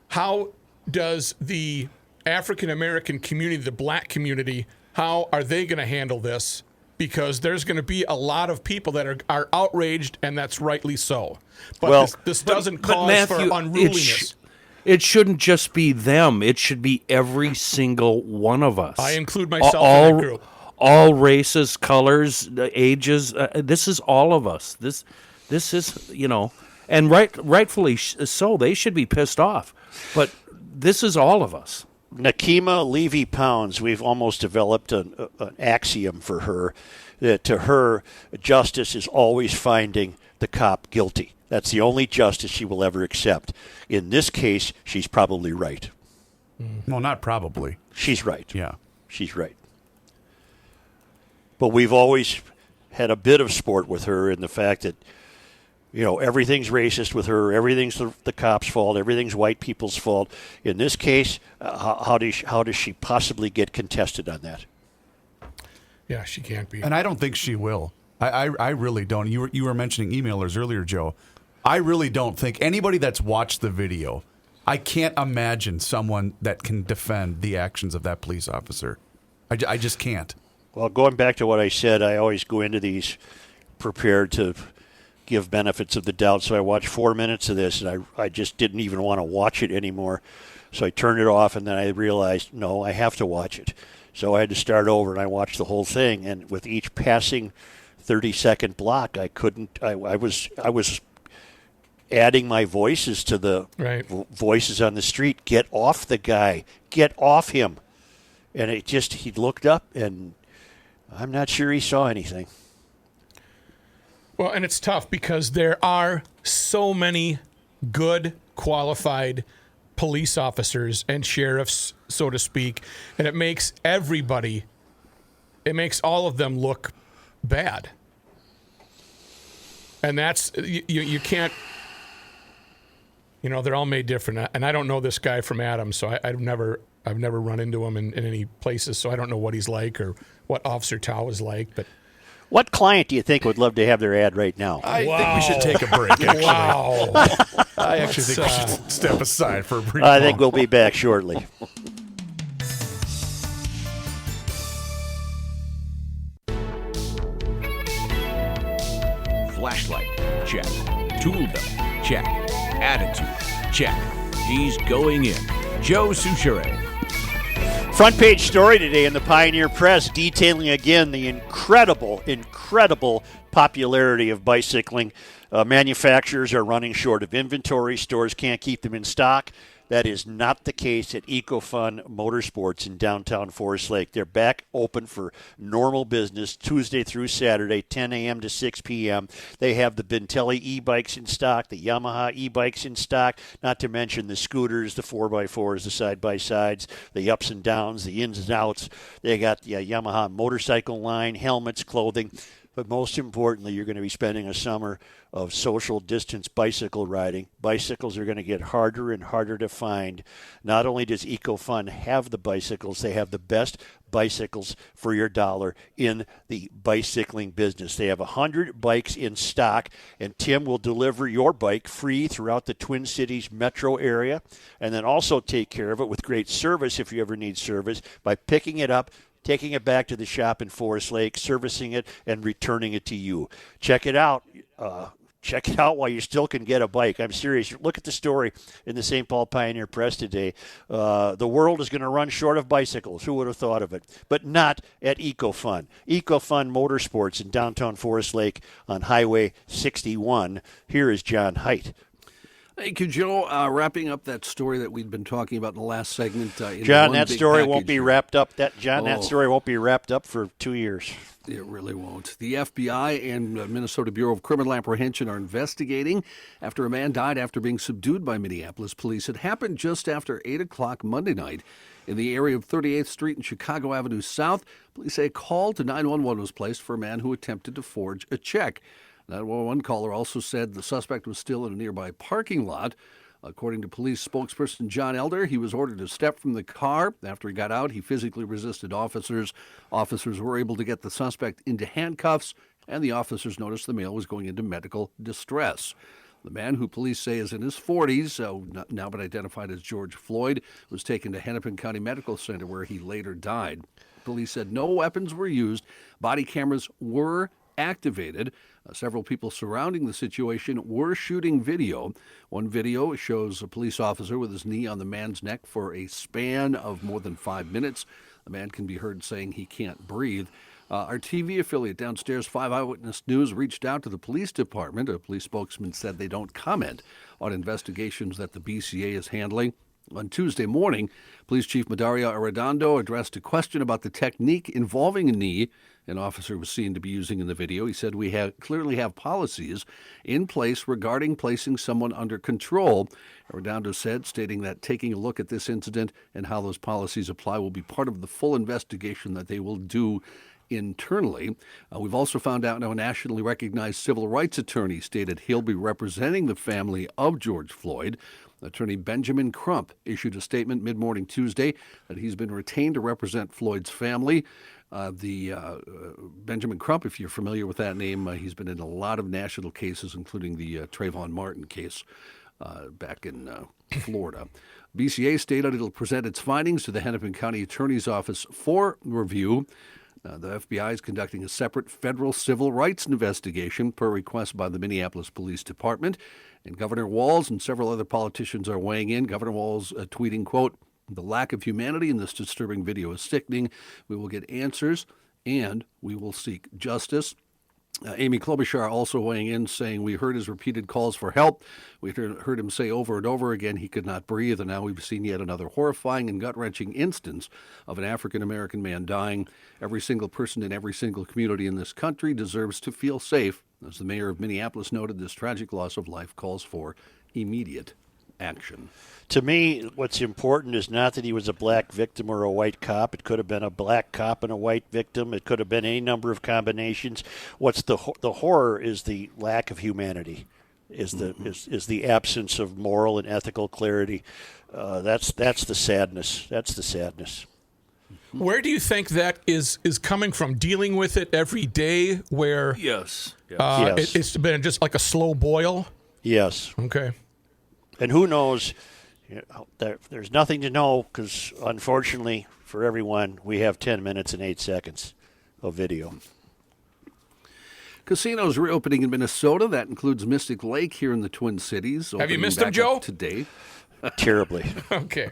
Speaker 7: How does the African American community, the black community, how are they going to handle this? Because there's going to be a lot of people that are outraged, and that's rightly so. But this doesn't cause
Speaker 4: Matthew,
Speaker 7: for unruliness.
Speaker 4: It shouldn't just be them. It should be every single one of us.
Speaker 7: I include myself in that group.
Speaker 4: All races, colors, ages. This is all of us. This is, and rightfully so. They should be pissed off. But this is all of us.
Speaker 2: Nakima Levy-Pounds, we've almost developed an axiom for her, that to her, justice is always finding the cop guilty. That's the only justice she will ever accept. In this case, she's probably right.
Speaker 5: Well, not probably.
Speaker 2: She's right.
Speaker 5: Yeah.
Speaker 2: She's right. But we've always had a bit of sport with her in the fact that, everything's racist with her. Everything's the cops' fault. Everything's white people's fault. In this case, how does she possibly get contested on that?
Speaker 7: Yeah, she can't be.
Speaker 5: And I don't think she will. I really don't. You were mentioning emailers earlier, Joe. I really don't think anybody that's watched the video, I can't imagine someone that can defend the actions of that police officer. I just can't.
Speaker 2: Well, going back to what I said, I always go into these prepared to give benefits of the doubt. So I watched 4 minutes of this, and I just didn't even want to watch it anymore. So I turned it off, and then I realized, no, I have to watch it. So I had to start over, and I watched the whole thing. And with each passing 30-second block, I couldn't. I was adding my voices to the voices on the street. Get off the guy. Get off him. And he looked up, and I'm not sure he saw anything.
Speaker 7: Well, and it's tough because there are so many good, qualified police officers and sheriffs, so to speak, and it makes all of them look bad. And that's, you can't, they're all made different. And I don't know this guy from Adam, so I've never run into him in any places, so I don't know what he's like or what Officer Tao is like, but...
Speaker 2: What client do you think would love to have their ad right now?
Speaker 5: I think we should take a break, actually.
Speaker 7: Wow.
Speaker 5: I actually think we should step aside for a brief
Speaker 2: I think we'll be back shortly.
Speaker 8: Flashlight, check. Tool belt, check. Attitude, check. He's going in. Joe Souchere.
Speaker 2: Front page story today in the Pioneer Press detailing again the incredible popularity of bicycling. Manufacturers are running short of inventory. Stores can't keep them in stock. That is not the case at EcoFun Motorsports in downtown Forest Lake. They're back open for normal business Tuesday through Saturday, 10 a.m. to 6 p.m. They have the Bentelli e-bikes in stock, the Yamaha e-bikes in stock, not to mention the scooters, the 4x4s, the side-by-sides, the ups and downs, the ins and outs. They got the Yamaha motorcycle line, helmets, clothing. But most importantly, you're going to be spending a summer of social distance bicycle riding. Bicycles are going to get harder and harder to find. Not only does EcoFun have the bicycles, they have the best bicycles for your dollar in the bicycling business. They have 100 bikes in stock, and Tim will deliver your bike free throughout the Twin Cities metro area, and then also take care of it with great service if you ever need service by picking it up, taking it back to the shop in Forest Lake, servicing it, and returning it to you. Check it out. Check it out while you still can get a bike. I'm serious. Look at the story in the St. Paul Pioneer Press today. The world is going to run short of bicycles. Who would have thought of it? But not at EcoFun. EcoFun Motorsports in downtown Forest Lake on Highway 61. Here is John Haidt.
Speaker 6: Thank you, Joe. Wrapping up that story that we'd been talking about in the last segment.
Speaker 2: John, that story won't be wrapped up. That story won't be wrapped up for 2 years.
Speaker 6: It really won't. The FBI and Minnesota Bureau of Criminal Apprehension are investigating after a man died after being subdued by Minneapolis police. It happened just after 8 o'clock Monday night in the area of 38th Street and Chicago Avenue South. Police say a call to 911 was placed for a man who attempted to forge a check. 911 caller also said the suspect was still in a nearby parking lot. According to police spokesperson John Elder, he was ordered to step from the car. After he got out, he physically resisted officers. Officers were able to get the suspect into handcuffs, and the officers noticed the male was going into medical distress. The man, who police say is in his 40s, now been identified as George Floyd, was taken to Hennepin County Medical Center where he later died. Police said no weapons were used. Body cameras were activated. Several people surrounding the situation were shooting video. One video shows a police officer with his knee on the man's neck for a span of more than 5 minutes. The man can be heard saying he can't breathe. Our TV affiliate downstairs, 5 Eyewitness News, reached out to the police department. A police spokesman said they don't comment on investigations that the BCA is handling. On Tuesday morning, Police Chief Madaria Arredondo addressed a question about the technique involving a knee an officer was seen to be using in the video. He said, we clearly have policies in place regarding placing someone under control. Arredondo said, stating that taking a look at this incident and how those policies apply will be part of the full investigation that they will do internally. We've also found out now a nationally recognized civil rights attorney stated he'll be representing the family of George Floyd. Attorney Benjamin Crump issued a statement mid-morning Tuesday that he's been retained to represent Floyd's family. Benjamin Crump, if you're familiar with that name, he's been in a lot of national cases, including the Trayvon Martin case back in Florida. BCA stated it'll present its findings to the Hennepin County Attorney's Office for review. The FBI is conducting a separate federal civil rights investigation per request by the Minneapolis Police Department. And Governor Walz and several other politicians are weighing in. Governor Walz tweeting, quote, "The lack of humanity in this disturbing video is sickening. We will get answers and we will seek justice." Amy Klobuchar also weighing in, saying, "We heard his repeated calls for help. We heard him say over and over again he could not breathe, and now we've seen yet another horrifying and gut-wrenching instance of an African-American man dying. Every single person in every single community in this country deserves to feel safe." As the mayor of Minneapolis noted, this tragic loss of life calls for immediate action.
Speaker 2: To me, what's important is not that he was a black victim or a white cop. It could have been a black cop and a white victim. It could have been any number of combinations. What's the horror is the lack of humanity, is the absence of moral and ethical clarity. That's the sadness. That's the sadness.
Speaker 7: Where do you think that is coming from? Dealing with it every day, where
Speaker 4: Yes.
Speaker 7: it's been just like a slow boil.
Speaker 2: Yes.
Speaker 7: Okay.
Speaker 2: And who knows? There's nothing to know because, unfortunately, for everyone, we have 10 minutes and 8 seconds of video.
Speaker 6: Casinos reopening in Minnesota. That includes Mystic Lake here in the Twin Cities.
Speaker 7: Have you missed
Speaker 6: them,
Speaker 7: Joe?
Speaker 6: Today.
Speaker 2: Terribly.
Speaker 7: Okay.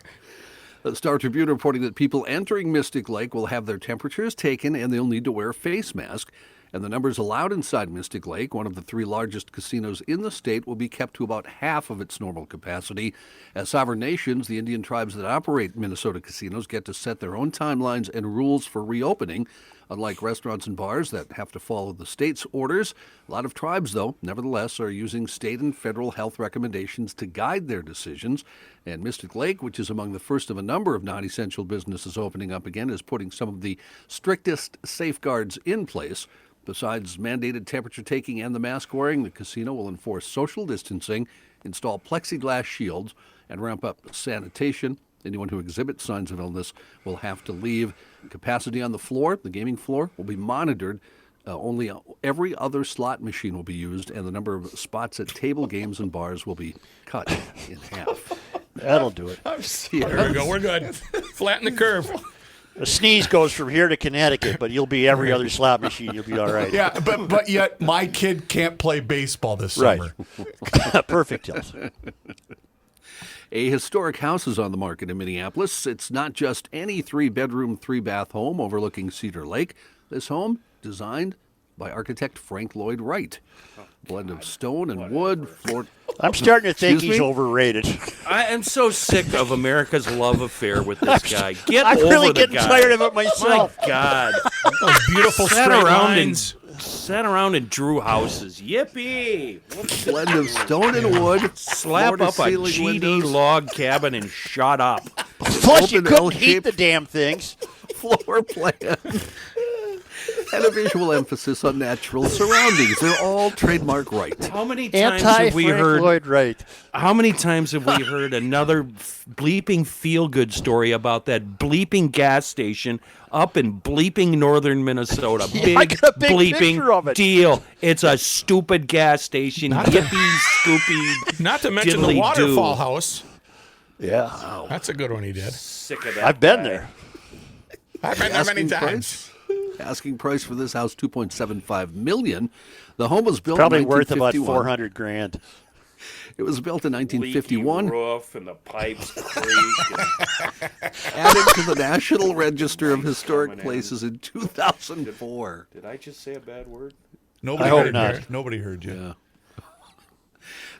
Speaker 6: The Star Tribune reporting that people entering Mystic Lake will have their temperatures taken and they'll need to wear a face mask. And the numbers allowed inside Mystic Lake, one of the 3 largest casinos in the state, will be kept to about half of its normal capacity. As sovereign nations, the Indian tribes that operate Minnesota casinos get to set their own timelines and rules for reopening. Unlike restaurants and bars that have to follow the state's orders, a lot of tribes, though, nevertheless, are using state and federal health recommendations to guide their decisions. And Mystic Lake, which is among the first of a number of non-essential businesses opening up again, is putting some of the strictest safeguards in place. Besides mandated temperature taking and the mask wearing, the casino will enforce social distancing, install plexiglass shields, and ramp up sanitation. Anyone who exhibits signs of illness will have to leave. Capacity on the floor, the gaming floor, will be monitored. Only every other slot machine will be used, and the number of spots at table games and bars will be cut in half.
Speaker 2: That'll do it.
Speaker 7: There we go. We're good. Flatten the curve.
Speaker 2: A sneeze goes from here to Connecticut, but you'll be every other slot machine. You'll be all right.
Speaker 5: Yeah, but yet my kid can't play baseball this summer.
Speaker 2: Right. Perfect health.
Speaker 6: A historic house is on the market in Minneapolis. It's not just any 3-bedroom, 3-bath home overlooking Cedar Lake. This home, designed by architect Frank Lloyd Wright. Blend of stone and wood.
Speaker 2: I'm starting to think he's overrated.
Speaker 4: I am so sick of America's love affair with this guy.
Speaker 2: I'm
Speaker 4: over
Speaker 2: really
Speaker 4: the
Speaker 2: getting
Speaker 4: guy.
Speaker 2: tired of it myself.
Speaker 4: My God.
Speaker 7: Those beautiful
Speaker 4: Sat
Speaker 7: straight
Speaker 4: around
Speaker 7: lines.
Speaker 4: Sat around and drew houses. Yippee!
Speaker 6: Blend of stone and wood.
Speaker 4: Slap up a
Speaker 6: floor-to-ceiling
Speaker 4: GD
Speaker 6: windows,
Speaker 4: log cabin and shut up.
Speaker 2: Plus, you
Speaker 6: Open
Speaker 2: couldn't heat
Speaker 6: L-shaped
Speaker 2: the damn things.
Speaker 6: floor plan. And a visual emphasis on natural surroundings. They're all trademark Wright.
Speaker 4: How many times have we
Speaker 2: Anti-Frank
Speaker 4: heard?
Speaker 2: Lloyd Wright.
Speaker 4: How many times have we heard another bleeping feel-good story about that bleeping gas station up in bleeping northern Minnesota?
Speaker 2: Yeah, I got a big picture of
Speaker 4: bleeping
Speaker 2: it.
Speaker 4: deal. It's a stupid gas station. Yippee, scoopy.
Speaker 7: Not to mention the
Speaker 4: diddly-do.
Speaker 7: waterfall house.
Speaker 2: Yeah.
Speaker 7: That's a good one he did.
Speaker 4: Sick of that.
Speaker 2: I've been
Speaker 4: guy.
Speaker 2: there.
Speaker 7: I've been there many times.
Speaker 6: Asking price for this house $2.75 million. The home was built
Speaker 2: Probably
Speaker 6: in
Speaker 2: worth about
Speaker 6: 1951.
Speaker 2: $400,000.
Speaker 6: It was built in
Speaker 4: Leaky
Speaker 6: 1951,
Speaker 4: roof and the pipes creak.
Speaker 6: added to the National Register of Historic
Speaker 4: coming in.
Speaker 6: Places in 2004.
Speaker 4: Did I just say a bad word?
Speaker 5: Nobody
Speaker 2: I hope
Speaker 5: heard
Speaker 2: not.
Speaker 5: you. Nobody heard you.
Speaker 6: Yeah.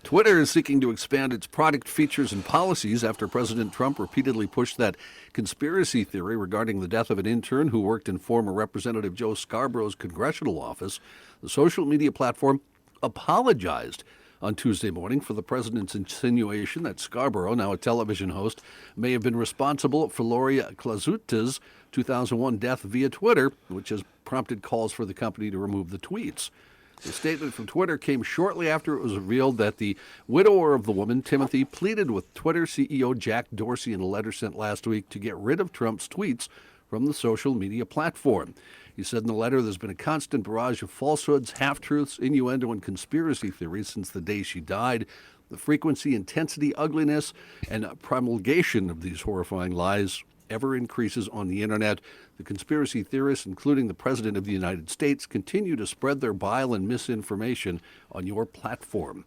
Speaker 6: Twitter is seeking to expand its product features and policies after President Trump repeatedly pushed that conspiracy theory regarding the death of an intern who worked in former Representative Joe Scarborough's congressional office. The social media platform apologized on Tuesday morning for the president's insinuation that Scarborough, now a television host, may have been responsible for Lori Klazuta's 2001 death via Twitter, which has prompted calls for the company to remove the tweets. The statement from Twitter came shortly after it was revealed that the widower of the woman, Timothy, pleaded with Twitter CEO Jack Dorsey in a letter sent last week to get rid of Trump's tweets from the social media platform. He said in the letter there's been a constant barrage of falsehoods, half-truths, innuendo, and conspiracy theories since the day she died. The frequency, intensity, ugliness, and promulgation of these horrifying lies ever increases on the internet. The conspiracy theorists, including the President of the United States, continue to spread their bile and misinformation on your platform.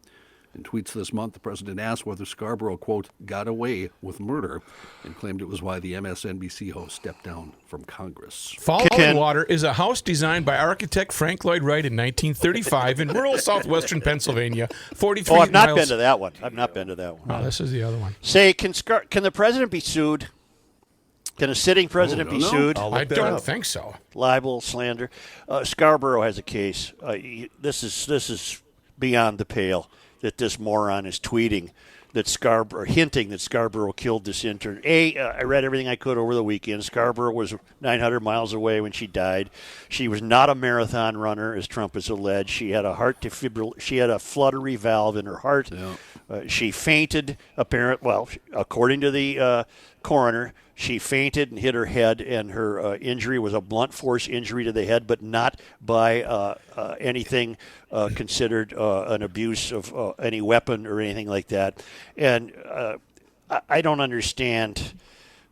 Speaker 6: In tweets this month, the president asked whether Scarborough, quote, got away with murder, and claimed it was why the MSNBC host stepped down from Congress.
Speaker 7: Falling Water is a house designed by architect Frank Lloyd Wright in 1935 in rural southwestern Pennsylvania. 43
Speaker 2: Oh, I've not
Speaker 7: miles.
Speaker 2: been to that one. I've not been to that one.
Speaker 7: Oh, this is the other one.
Speaker 2: Say, can the president be sued? Can a sitting president be sued?
Speaker 5: I'll
Speaker 7: I
Speaker 5: look that
Speaker 7: don't
Speaker 5: up.
Speaker 7: think so.
Speaker 2: Libel, slander. Scarborough has a case. This is beyond the pale that this moron is tweeting that hinting that Scarborough killed this intern. I read everything I could over the weekend. Scarborough was 900 miles away when she died. She was not a marathon runner, as Trump has alleged. She had she had a fluttery valve in her heart. Yeah. She fainted. According to the coroner, she fainted and hit her head, and her injury was a blunt force injury to the head, but not by anything considered an abuse of any weapon or anything like that. And I don't understand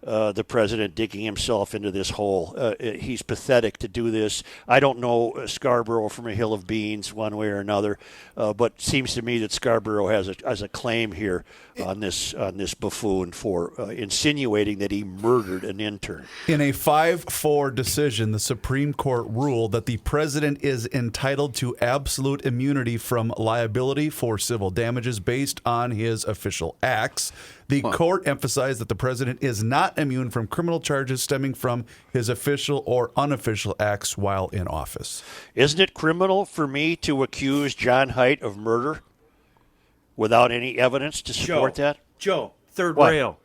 Speaker 2: the president digging himself into this hole. He's pathetic to do this. I don't know Scarborough from a hill of beans one way or another, but seems to me that Scarborough has a claim here on this buffoon for insinuating that he murdered an intern.
Speaker 5: In a 5-4 decision, the Supreme Court ruled that the president is entitled to absolute immunity from liability for civil damages based on his official acts. The court emphasized that the president is not immune from criminal charges stemming from his official or unofficial acts while in office.
Speaker 2: Isn't it criminal for me to accuse John Haidt of murder without any evidence to support that?
Speaker 4: Joe, third
Speaker 2: What?
Speaker 4: rail.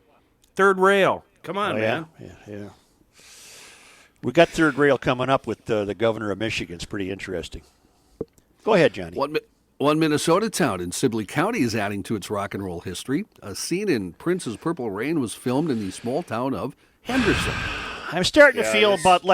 Speaker 4: Third rail. Come on, man.
Speaker 2: Yeah. We got third rail coming up with the governor of Michigan. It's pretty interesting. Go ahead, Johnny.
Speaker 6: One Minnesota town in Sibley County is adding to its rock and roll history. A scene in Prince's Purple Rain was filmed in the small town of Henderson.
Speaker 2: I'm starting to feel about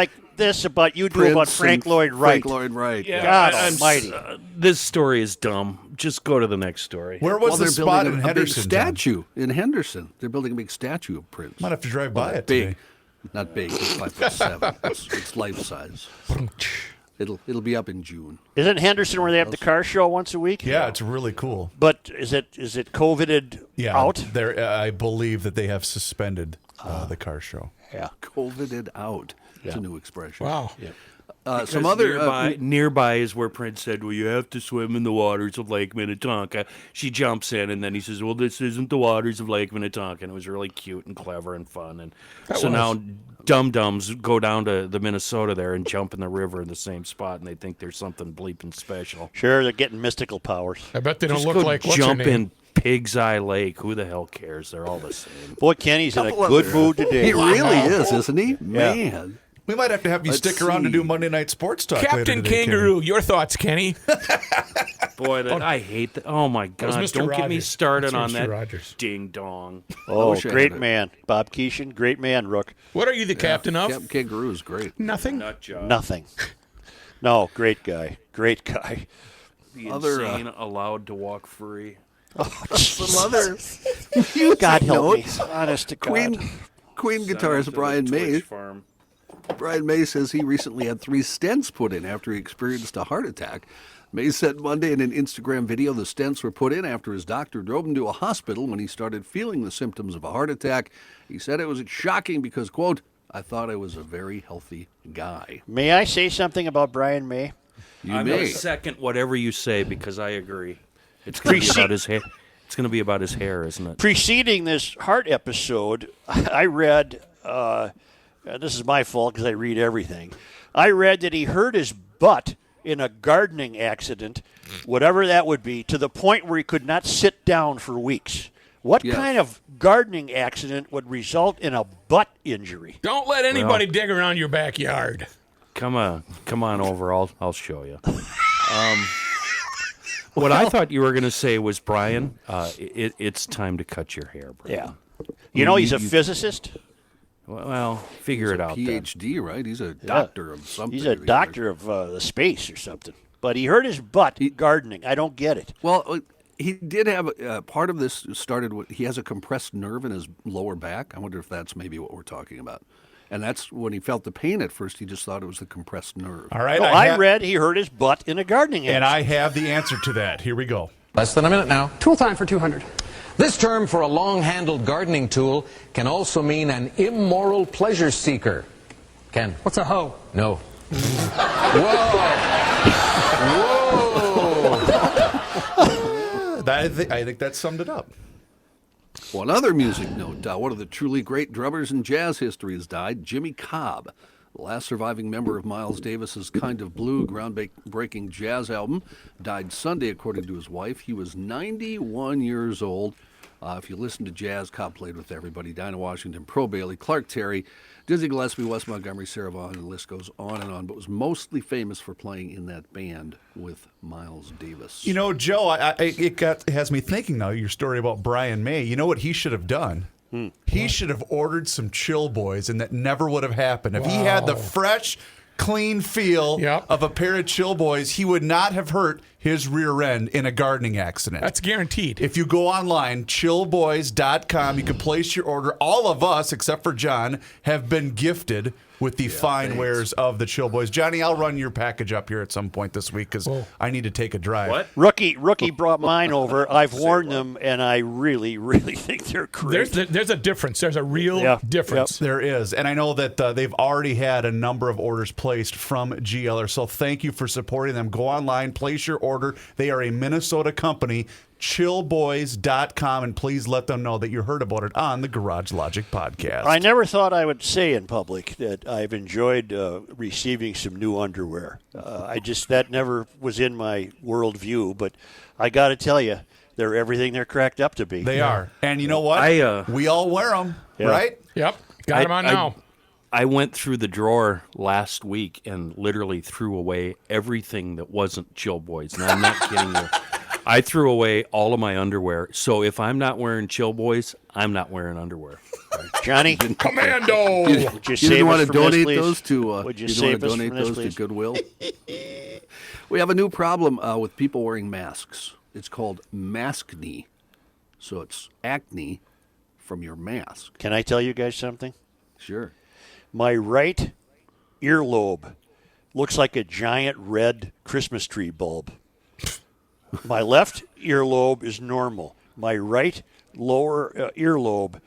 Speaker 2: you do about Frank Lloyd Wright.
Speaker 6: Frank Lloyd Wright.
Speaker 4: Yeah,
Speaker 2: God
Speaker 4: I'm
Speaker 2: almighty.
Speaker 4: This story is dumb. Just go to the next story.
Speaker 5: Where was the
Speaker 6: they're
Speaker 5: spot
Speaker 6: building
Speaker 5: in
Speaker 6: a big
Speaker 5: Henderson? John?
Speaker 6: statue in Henderson. They're building a big statue of Prince.
Speaker 5: Might have to drive by it
Speaker 6: big,
Speaker 5: today.
Speaker 6: not big. It's 5'7". It's life size. It'll be up in June.
Speaker 2: Isn't Henderson where they have the car show once a week?
Speaker 5: Yeah, it's really cool.
Speaker 2: But is it COVIDed out?
Speaker 5: I believe that they have suspended the car show.
Speaker 2: Yeah.
Speaker 6: COVIDed out. It's a new expression.
Speaker 7: Wow.
Speaker 2: Yeah.
Speaker 6: Some other
Speaker 4: nearby is where Prince said, "Well, you have to swim in the waters of Lake Minnetonka." She jumps in, and then he says, "Well, this isn't the waters of Lake Minnetonka." And it was really cute and clever and fun. And now dum-dums go down to the Minnesota there and jump in the river in the same spot, and they think there's something bleeping special.
Speaker 2: Sure, they're getting mystical powers.
Speaker 7: I bet they don't
Speaker 4: Just
Speaker 7: look
Speaker 4: go
Speaker 7: like what's
Speaker 4: jump
Speaker 7: her name?
Speaker 4: in Pig's Eye Lake. Who the hell cares? They're all the same.
Speaker 2: Boy, Kenny's in a good mood today.
Speaker 6: He really is, isn't he? Man.
Speaker 5: We might have you stick around to do Monday Night Sports Talk later
Speaker 7: Captain
Speaker 5: today,
Speaker 7: Kangaroo, your thoughts, Kenny?
Speaker 4: Boy, I hate that. Oh, my God.
Speaker 7: was Mr.
Speaker 4: Don't get me
Speaker 7: Rogers.
Speaker 4: started
Speaker 7: That's
Speaker 4: on
Speaker 7: Mr.
Speaker 4: that
Speaker 7: Rogers.
Speaker 4: ding-dong.
Speaker 2: Oh,
Speaker 6: wish I
Speaker 2: great
Speaker 6: had it.
Speaker 2: man. Bob Keeshan, great man, Rook.
Speaker 7: What are you the captain of?
Speaker 6: Captain Kangaroo is great.
Speaker 7: Nothing.
Speaker 4: Nut job.
Speaker 2: Nothing. No, great guy. Great guy.
Speaker 4: The
Speaker 6: Other,
Speaker 4: insane allowed to walk free.
Speaker 6: Some other
Speaker 2: God help me.
Speaker 6: notes.
Speaker 2: Honest to God.
Speaker 6: Queen
Speaker 4: Send them
Speaker 6: guitarist
Speaker 4: to the
Speaker 6: Brian May.
Speaker 4: Twitch farm.
Speaker 6: Brian May says he recently had 3 stents put in after he experienced a heart attack. May said Monday in an Instagram video the stents were put in after his doctor drove him to a hospital when he started feeling the symptoms of a heart attack. He said it was shocking because, quote, "I thought I was a very healthy guy."
Speaker 2: May I say something about Brian May?
Speaker 4: I'm going to second whatever you say because I agree. It's going to be about his hair. It's going to be about his hair, isn't it?
Speaker 2: Preceding this heart episode, I read, this is my fault because I read everything. I read that he hurt his butt in a gardening accident, whatever that would be, to the point where he could not sit down for weeks. What kind of gardening accident would result in a butt injury?
Speaker 7: Don't let anybody dig around your backyard.
Speaker 4: Come on over. I'll show you. What I thought you were going to say was, Brian, it's time to cut your hair, Brian.
Speaker 2: Yeah. You know he's a physicist?
Speaker 4: Well, figure it out then.
Speaker 6: PhD, right? He's a doctor of something.
Speaker 2: He's a doctor of the space or something. But he hurt his butt gardening. I don't get it.
Speaker 6: Well, he did have part of this started with he has a compressed nerve in his lower back. I wonder if that's maybe what we're talking about. And that's when he felt the pain at first, he just thought it was the compressed nerve.
Speaker 5: All right.
Speaker 2: No, I read he hurt his butt in a gardening
Speaker 5: And
Speaker 2: accident.
Speaker 5: I have the answer to that. Here we go.
Speaker 9: Less than a minute now.
Speaker 10: Tool time for 200.
Speaker 9: This term for a long-handled gardening tool can also mean an immoral pleasure seeker. Ken?
Speaker 10: What's a hoe?
Speaker 9: No. Whoa!
Speaker 5: I think that summed it up.
Speaker 6: One other music note, one of the truly great drummers in jazz history has died, Jimmy Cobb. The last surviving member of Miles Davis's Kind of Blue groundbreaking jazz album died Sunday, according to his wife. He was 91 years old. If you listen to jazz, Cobb played with everybody. Dinah Washington, Pro Bailey, Clark Terry, Dizzy Gillespie, Wes Montgomery, Sarah Vaughan, and the list goes on and on, but was mostly famous for playing in that band with Miles Davis.
Speaker 5: You know, Joe, it has me thinking now, your story about Brian May. You know what he should have done? He should have ordered some Chill Boys, and that never would have happened. If he had the fresh, clean feel of a pair of Chill Boys, he would not have hurt his rear end in a gardening accident.
Speaker 7: That's guaranteed.
Speaker 5: If you go online, chillboys.com, you can place your order. All of us, except for John, have been gifted with the fine wares of the Chill Boys. Johnny, I'll run your package up here at some point this week because I need to take a drive.
Speaker 2: What? Rookie brought mine over. I've worn them, and I really, really think they're great.
Speaker 7: There's a difference. There's a real difference.
Speaker 5: There is. And I know that they've already had a number of orders placed from GLer. So thank you for supporting them. Go online, place your order. They are a Minnesota company. Chillboys.com, and please let them know that you heard about it on the Garage Logic podcast.
Speaker 2: I never thought I would say in public that I've enjoyed receiving some new underwear. That never was in my worldview, but I got to tell you, they're everything they're cracked up to be.
Speaker 5: They are. And you know what? We all wear them, right?
Speaker 7: Yep. Got them on now.
Speaker 4: I went through the drawer last week and literally threw away everything that wasn't Chill Boys. And I'm not kidding you. I threw away all of my underwear. So if I'm not wearing Chill Boys, I'm not wearing underwear.
Speaker 2: Johnny,
Speaker 7: Commando.
Speaker 2: Would you
Speaker 6: didn't want to donate
Speaker 2: this,
Speaker 6: those to?
Speaker 2: Would you
Speaker 6: didn't
Speaker 2: save
Speaker 6: want to
Speaker 2: us
Speaker 6: donate
Speaker 2: from this,
Speaker 6: those
Speaker 2: please?
Speaker 6: to Goodwill? We have a new problem with people wearing masks. It's called maskne. So it's acne from your mask.
Speaker 2: Can I tell you guys something?
Speaker 6: Sure.
Speaker 2: My right earlobe looks like a giant red Christmas tree bulb. My left earlobe is normal. My right lower earlobe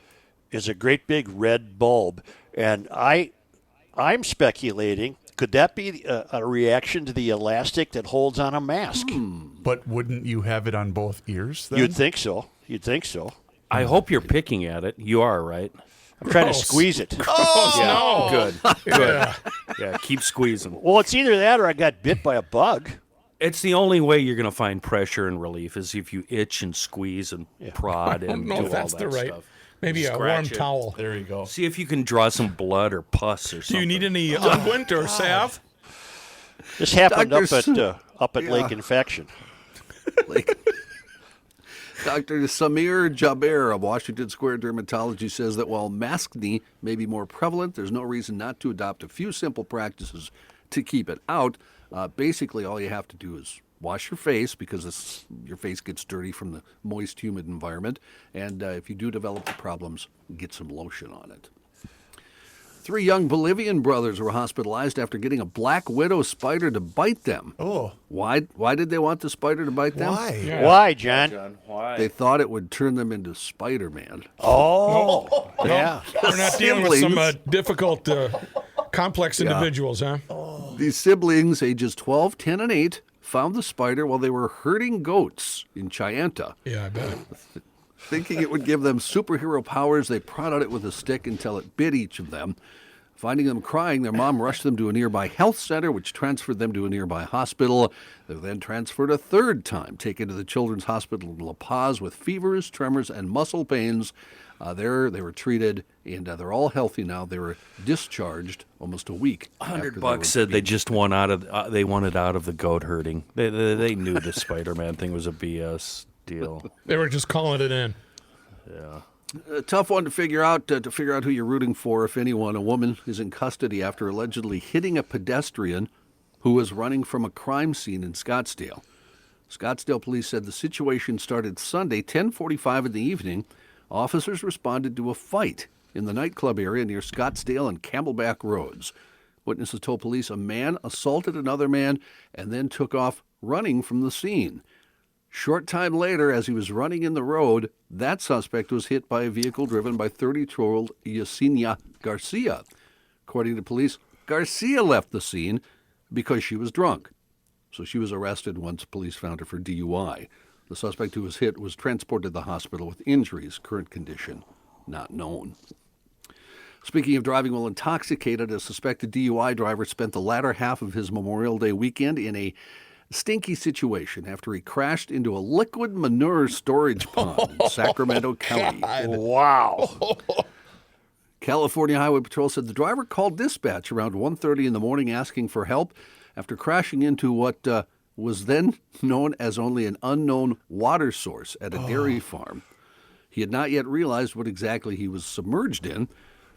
Speaker 2: is a great big red bulb. And I'm speculating, could that be a reaction to the elastic that holds on a mask?
Speaker 5: But wouldn't you have it on both ears then?
Speaker 2: You'd think so.
Speaker 4: I hope you're picking at it. You are, right?
Speaker 2: I'm trying to squeeze it.
Speaker 7: Oh, no.
Speaker 4: Good. Yeah, keep squeezing.
Speaker 2: Well, it's either that or I got bit by a bug.
Speaker 4: It's the only way you're going to find pressure and relief is if you itch and squeeze and prod and do all
Speaker 7: that's
Speaker 4: that
Speaker 7: the right.
Speaker 4: stuff.
Speaker 7: Maybe a warm
Speaker 4: Scratch it.
Speaker 7: towel.
Speaker 5: There you go.
Speaker 4: See if you can draw some blood or pus or
Speaker 7: Do
Speaker 4: something.
Speaker 7: you need any unguent or salve?
Speaker 2: This happened up
Speaker 6: Doctor
Speaker 2: at Lake Infection.
Speaker 6: Dr. Samir Jaber of Washington Square Dermatology says that while maskne may be more prevalent, there's no reason not to adopt a few simple practices to keep it out. Basically, all you have to do is wash your face because your face gets dirty from the moist, humid environment. And if you do develop the problems, get some lotion on it. 3 young Bolivian brothers were hospitalized after getting a black widow spider to bite them.
Speaker 5: Oh.
Speaker 6: Why did they want the spider to bite them?
Speaker 5: Why?
Speaker 7: Yeah.
Speaker 2: Why, John?
Speaker 4: Why?
Speaker 6: They thought it would turn them into Spider-Man.
Speaker 2: Oh, yeah.
Speaker 7: We're not dealing with some
Speaker 6: Siblings.
Speaker 7: difficult, complex individuals, huh?
Speaker 6: These siblings, ages 12, 10, and 8, found the spider while they were herding goats in Chianta.
Speaker 7: Yeah, I bet.
Speaker 6: Thinking it would give them superhero powers, they prodded it with a stick until it bit each of them. Finding them crying, their mom rushed them to a nearby health center, which transferred them to a nearby hospital. They were then transferred a third time, taken to the Children's Hospital in La Paz with fevers, tremors, and muscle pains. There they were treated, and they're all healthy now. They were discharged almost a week.
Speaker 4: $100 said they just want out of. They wanted out of the goat herding. They knew the Spider-Man thing was a BS deal.
Speaker 7: They were just calling it in.
Speaker 4: Yeah.
Speaker 6: A tough one to figure out who you're rooting for, if anyone. A woman is in custody after allegedly hitting a pedestrian who was running from a crime scene in Scottsdale. Scottsdale police said the situation started Sunday, 10:45 in the evening. Officers responded to a fight in the nightclub area near Scottsdale and Camelback Roads. Witnesses told police a man assaulted another man and then took off running from the scene. Short time later, as he was running in the road, that suspect was hit by a vehicle driven by 32-year-old Yesenia Garcia. According to police, Garcia left the scene because she was drunk. So she was arrested once police found her for DUI. The suspect who was hit was transported to the hospital with injuries. Current condition not known. Speaking of driving while intoxicated, a suspected DUI driver spent the latter half of his Memorial Day weekend in a stinky situation after he crashed into a liquid manure storage pond in Sacramento County.
Speaker 2: Wow.
Speaker 6: California Highway Patrol said the driver called dispatch around 1:30 in the morning asking for help after crashing into what was then known as only an unknown water source at a dairy farm. He had not yet realized what exactly he was submerged in.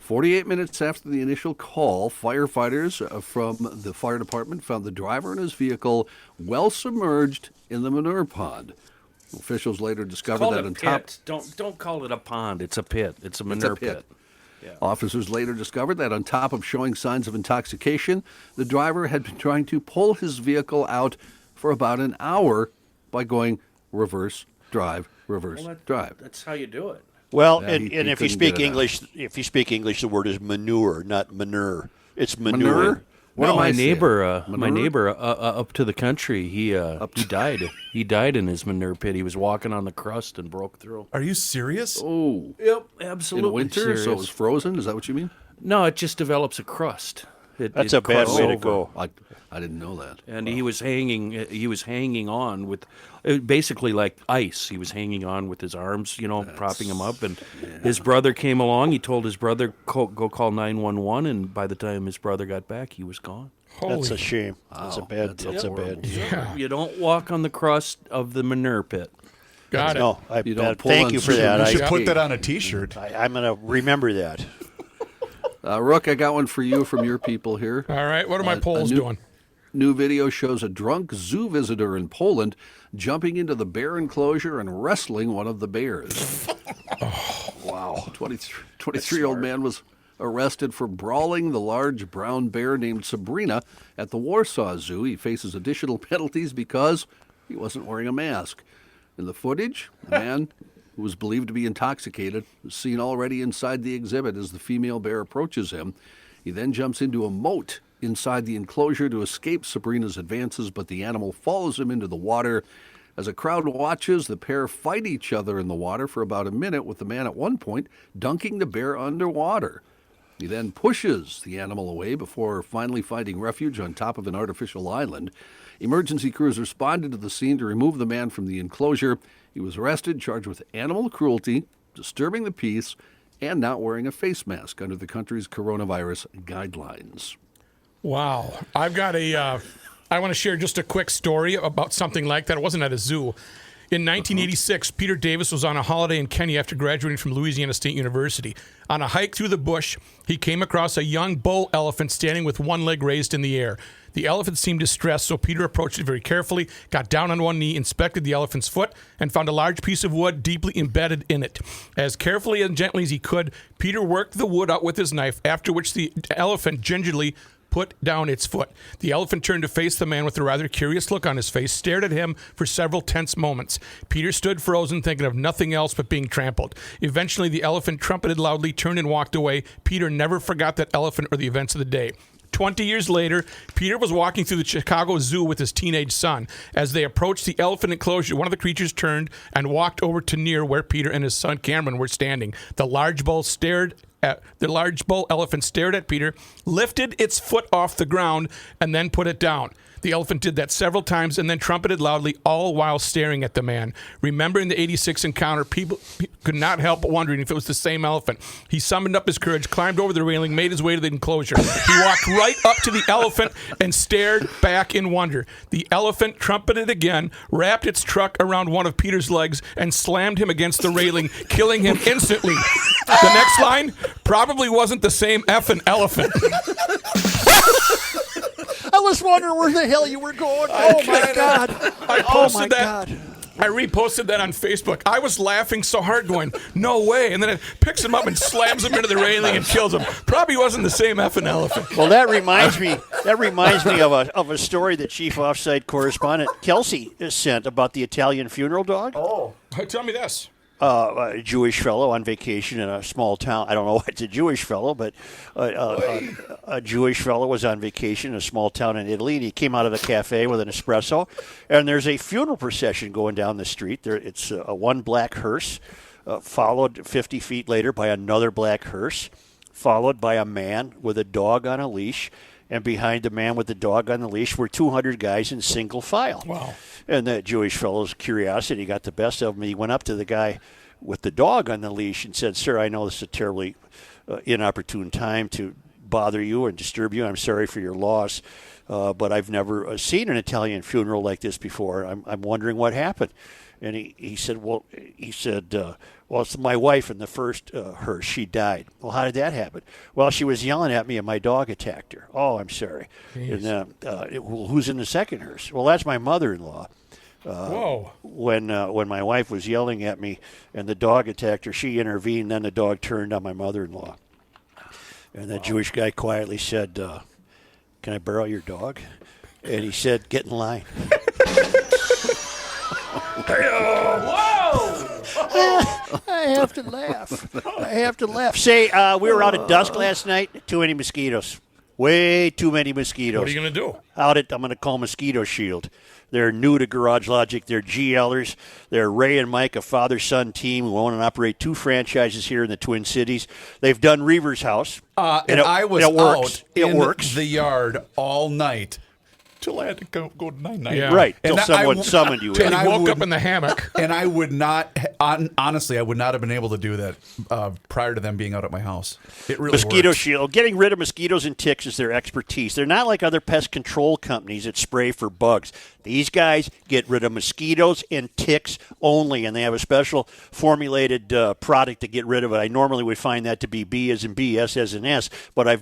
Speaker 6: 48 minutes after the initial call, firefighters from the fire department found the driver and his vehicle well submerged in the manure pond. Officials later discovered that on top.
Speaker 4: Don't call it a pond. It's a pit. It's a manure pit.
Speaker 6: Yeah. Officers later discovered that on top of showing signs of intoxication, the driver had been trying to pull his vehicle out for about an hour by going reverse drive, drive.
Speaker 4: That's how you do it.
Speaker 2: Well,
Speaker 6: Yeah,
Speaker 2: and
Speaker 6: he
Speaker 2: if you
Speaker 6: couldn't
Speaker 2: speak
Speaker 6: get it
Speaker 2: English, the word is manure, not manure. It's manure.
Speaker 6: What am I
Speaker 4: my
Speaker 6: saying?
Speaker 4: neighbor,
Speaker 6: Manure?
Speaker 4: up to the country, he died. He died in his manure pit. He was walking on the crust and broke through.
Speaker 5: Are you serious?
Speaker 6: Oh,
Speaker 4: Yep, absolutely.
Speaker 6: in winter,
Speaker 4: serious.
Speaker 6: so it was frozen. Is that what you mean?
Speaker 4: No, it just develops a crust.
Speaker 2: That's
Speaker 4: it
Speaker 2: a bad
Speaker 4: crusts
Speaker 2: way to
Speaker 4: over.
Speaker 2: go.
Speaker 6: I didn't know that.
Speaker 4: And he was hanging on with, basically like ice. He was hanging on with his arms, propping him up. And his brother came along. He told his brother, go call 911. And by the time his brother got back, he was gone.
Speaker 2: That's a shame.
Speaker 6: Wow,
Speaker 2: That's a bad deal.
Speaker 7: Yeah.
Speaker 4: You don't walk on the crust of the manure pit.
Speaker 7: Got it.
Speaker 2: No,
Speaker 6: You don't pull
Speaker 2: thank
Speaker 6: on
Speaker 2: you for
Speaker 6: super-
Speaker 2: that.
Speaker 5: You
Speaker 2: I,
Speaker 5: should put that on a T-shirt.
Speaker 2: I'm going to remember that.
Speaker 6: Rook, I got one for you from your people here.
Speaker 7: All right. What are my polls doing?
Speaker 6: New video shows a drunk zoo visitor in Poland jumping into the bear enclosure and wrestling one of the bears. Wow. 23-year-old man was arrested for brawling the large brown bear named Sabrina at the Warsaw Zoo. He faces additional penalties because he wasn't wearing a mask. In the footage, the man, who was believed to be intoxicated, was seen already inside the exhibit as the female bear approaches him. He then jumps into a moat inside the enclosure to escape Sabrina's advances, but the animal follows him into the water. As a crowd watches, the pair fight each other in the water for about a minute, with the man at one point dunking the bear underwater. He then pushes the animal away before finally finding refuge on top of an artificial island. Emergency crews responded to the scene to remove the man from the enclosure. He was arrested, charged with animal cruelty, disturbing the peace, and not wearing a face mask under the country's coronavirus guidelines.
Speaker 7: Wow. I've got I want to share just a quick story about something like that. It wasn't at a zoo. In 1986, Peter Davis was on a holiday in Kenya after graduating from Louisiana State University. On a hike through the bush, he came across a young bull elephant standing with one leg raised in the air. The elephant seemed distressed, so Peter approached it very carefully, got down on one knee, inspected the elephant's foot, and found a large piece of wood deeply embedded in it. As carefully and gently as he could, Peter worked the wood out with his knife, after which the elephant gingerly put down its foot. The elephant turned to face the man with a rather curious look on his face, stared at him for several tense moments. Peter stood frozen, thinking of nothing else but being trampled. Eventually, the elephant trumpeted loudly, turned and walked away. Peter never forgot that elephant or the events of the day. 20 years later, Peter was walking through the Chicago Zoo with his teenage son. As they approached the elephant enclosure, one of the creatures turned and walked over to near where Peter and his son Cameron were standing. The large bull elephant stared at Peter, lifted its foot off the ground, and then put it down. The elephant did that several times and then trumpeted loudly, all while staring at the man. Remembering the 86 encounter, people could not help but wondering if it was the same elephant. He summoned up his courage, climbed over the railing, made his way to the enclosure. He walked right up to the elephant and stared back in wonder. The elephant trumpeted again, wrapped its trunk around one of Peter's legs, and slammed him against the railing, killing him instantly. The next line probably wasn't the same effing elephant.
Speaker 2: I was wondering where the hell you were going. Oh, my God.
Speaker 7: I posted that. I reposted that on Facebook. I was laughing so hard going, no way. And then it picks him up and slams him into the railing and kills him. Probably wasn't the same effing elephant.
Speaker 2: Well, that reminds me of a story that Chief Offside Correspondent Kelsey sent about the Italian funeral dog.
Speaker 7: Oh, tell me this.
Speaker 2: A Jewish fellow on vacation in a small town. I don't know why it's a Jewish fellow, but a Jewish fellow was on vacation in a small town in Italy, and he came out of the cafe with an espresso, and there's a funeral procession going down the street. It's one black hearse, followed 50 feet later by another black hearse, followed by a man with a dog on a leash, and behind the man with the dog on the leash were 200 guys in single file.
Speaker 7: Wow.
Speaker 2: And the Jewish fellow's curiosity got the best of him. He went up to the guy with the dog on the leash and said, "Sir, I know this is a terribly inopportune time to bother you and disturb you. I'm sorry for your loss, but I've never seen an Italian funeral like this before. I'm wondering what happened." And he said, well, it's my wife and the first hearse. She died. Well, how did that happen? Well, she was yelling at me and my dog attacked her. Oh, I'm sorry.
Speaker 7: Jeez.
Speaker 2: And well, who's in the second hearse? Well, that's my mother-in-law.
Speaker 7: Whoa.
Speaker 2: When my wife was yelling at me and the dog attacked her, she intervened. Then the dog turned on my mother-in-law. And the Jewish guy quietly said, can I borrow your dog? And he said, get in line. I have to laugh. Say, we were out at dusk last night. Too many mosquitoes. Way too many mosquitoes.
Speaker 7: What are you going to do?
Speaker 2: I'm going to call Mosquito Shield. They're new to Garage Logic. They're GLers. They're Ray and Mike, a father-son team who own and operate 2 franchises here in the Twin Cities. They've done Reaver's House.
Speaker 5: I was
Speaker 2: it works.
Speaker 5: out
Speaker 2: It
Speaker 5: in
Speaker 2: works.
Speaker 5: the yard all night till I had to go to night-night.
Speaker 7: Yeah.
Speaker 2: Right,
Speaker 5: And
Speaker 2: till someone summoned you.
Speaker 7: Till
Speaker 2: in.
Speaker 7: he woke up in the hammock.
Speaker 5: And I would not, honestly, I would not have been able to do that prior to them being out at my house. It really
Speaker 2: Mosquito
Speaker 5: works.
Speaker 2: Shield. Getting rid of mosquitoes and ticks is their expertise. They're not like other pest control companies that spray for bugs. These guys get rid of mosquitoes and ticks only, and they have a special formulated product to get rid of it. I normally would find that to be B as in B, S as in S, but I've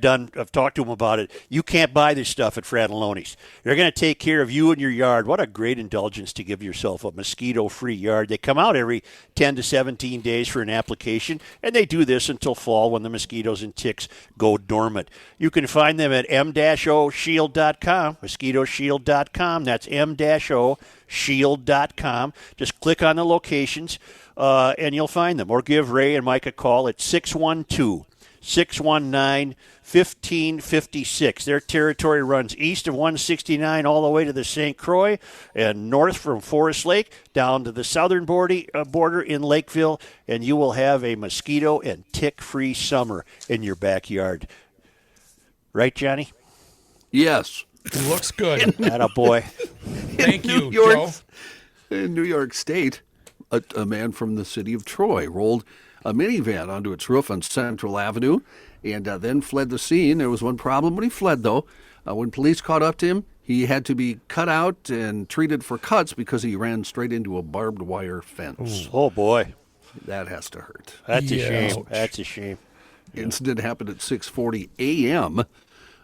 Speaker 2: talked to them about it. You can't buy this stuff at Fratelloni's. They're going to take care of you and your yard. What a great indulgence to give yourself a mosquito-free yard. They come out every 10 to 17 days for an application, and they do this until fall when the mosquitoes and ticks go dormant. You can find them at m-oshield.com, mosquitoshield.com. That's m-oshield.com. Just click on the locations, and you'll find them. Or give Ray and Mike a call at 612-619-1556. Their territory runs east of 169 all the way to the St. Croix and north from Forest Lake down to the southern border in Lakeville, and you will have a mosquito and tick-free summer in your backyard. Right, Johnny?
Speaker 6: Yes.
Speaker 7: Looks good.
Speaker 2: Attaboy.
Speaker 7: Thank you,
Speaker 6: New York,
Speaker 7: Joe.
Speaker 6: In New York State, a man from the city of Troy rolled a minivan onto its roof on Central Avenue and then fled the scene. There was one problem when he fled, though. When police caught up to him, he had to be cut out and treated for cuts because he ran straight into a barbed wire fence.
Speaker 2: Oh, boy.
Speaker 6: That has to hurt.
Speaker 2: That's a
Speaker 7: Yeah.
Speaker 2: shame. That's a shame.
Speaker 6: Incident happened at 6:40 a.m.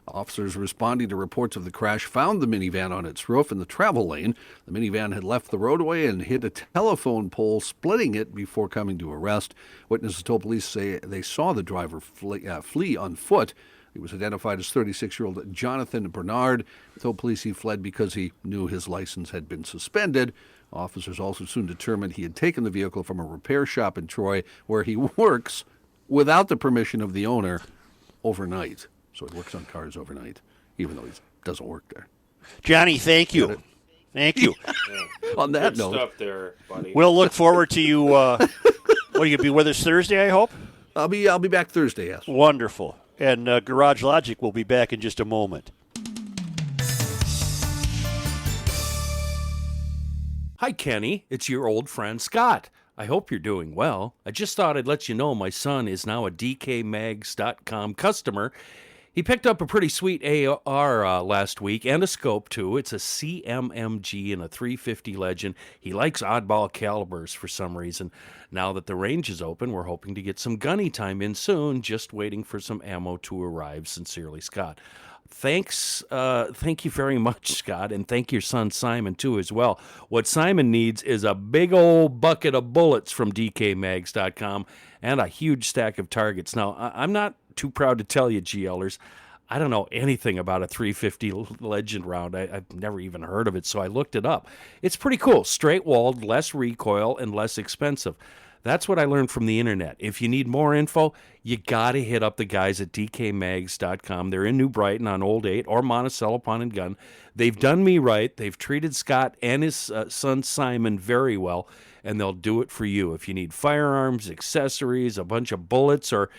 Speaker 6: Officers responding to reports of the crash found the minivan on its roof in the travel lane. The minivan had left the roadway and hit a telephone pole, splitting it before coming to a rest. Witnesses told police say they saw the driver flee on foot. He was identified as 36-year-old Jonathan Bernard. He told police he fled because he knew his license had been suspended. Officers also soon determined he had taken the vehicle from a repair shop in Troy, where he works without the permission of the owner overnight. So he works on cars overnight, even though he doesn't work there.
Speaker 2: Johnny, thank you. Thank you.
Speaker 6: On that note,
Speaker 4: Stuff there, buddy.
Speaker 2: We'll look forward to you. What, are you going to be with us Thursday, I hope?
Speaker 6: I'll be back Thursday, yes.
Speaker 2: Wonderful. And Garage Logic will be back in just a moment.
Speaker 4: Hi, Kenny. It's your old friend Scott. I hope you're doing well. I just thought I'd let you know my son is now a DKMags.com customer. He picked up a pretty sweet AR last week and a scope, too. It's a CMMG and a 350 Legend. He likes oddball calibers for some reason. Now that the range is open, we're hoping to get some gunny time in soon. Just waiting for some ammo to arrive. Sincerely, Scott. Thank you very much, Scott, and thank your son Simon, too, as well. What Simon needs is a big old bucket of bullets from DKMags.com and a huge stack of targets. Now, I'm not too proud to tell you, GLers, I don't know anything about a 350 Legend round. I've never even heard of it, so I looked it up. It's pretty cool. Straight-walled, less recoil, and less expensive. That's what I learned from the internet. If you need more info, you got to hit up the guys at DKMags.com. They're in New Brighton on Old 8 or Monticello Pawn and Gun. They've done me right. They've treated Scott and his son Simon very well, and they'll do it for you. If you need firearms, accessories, a bunch of bullets, or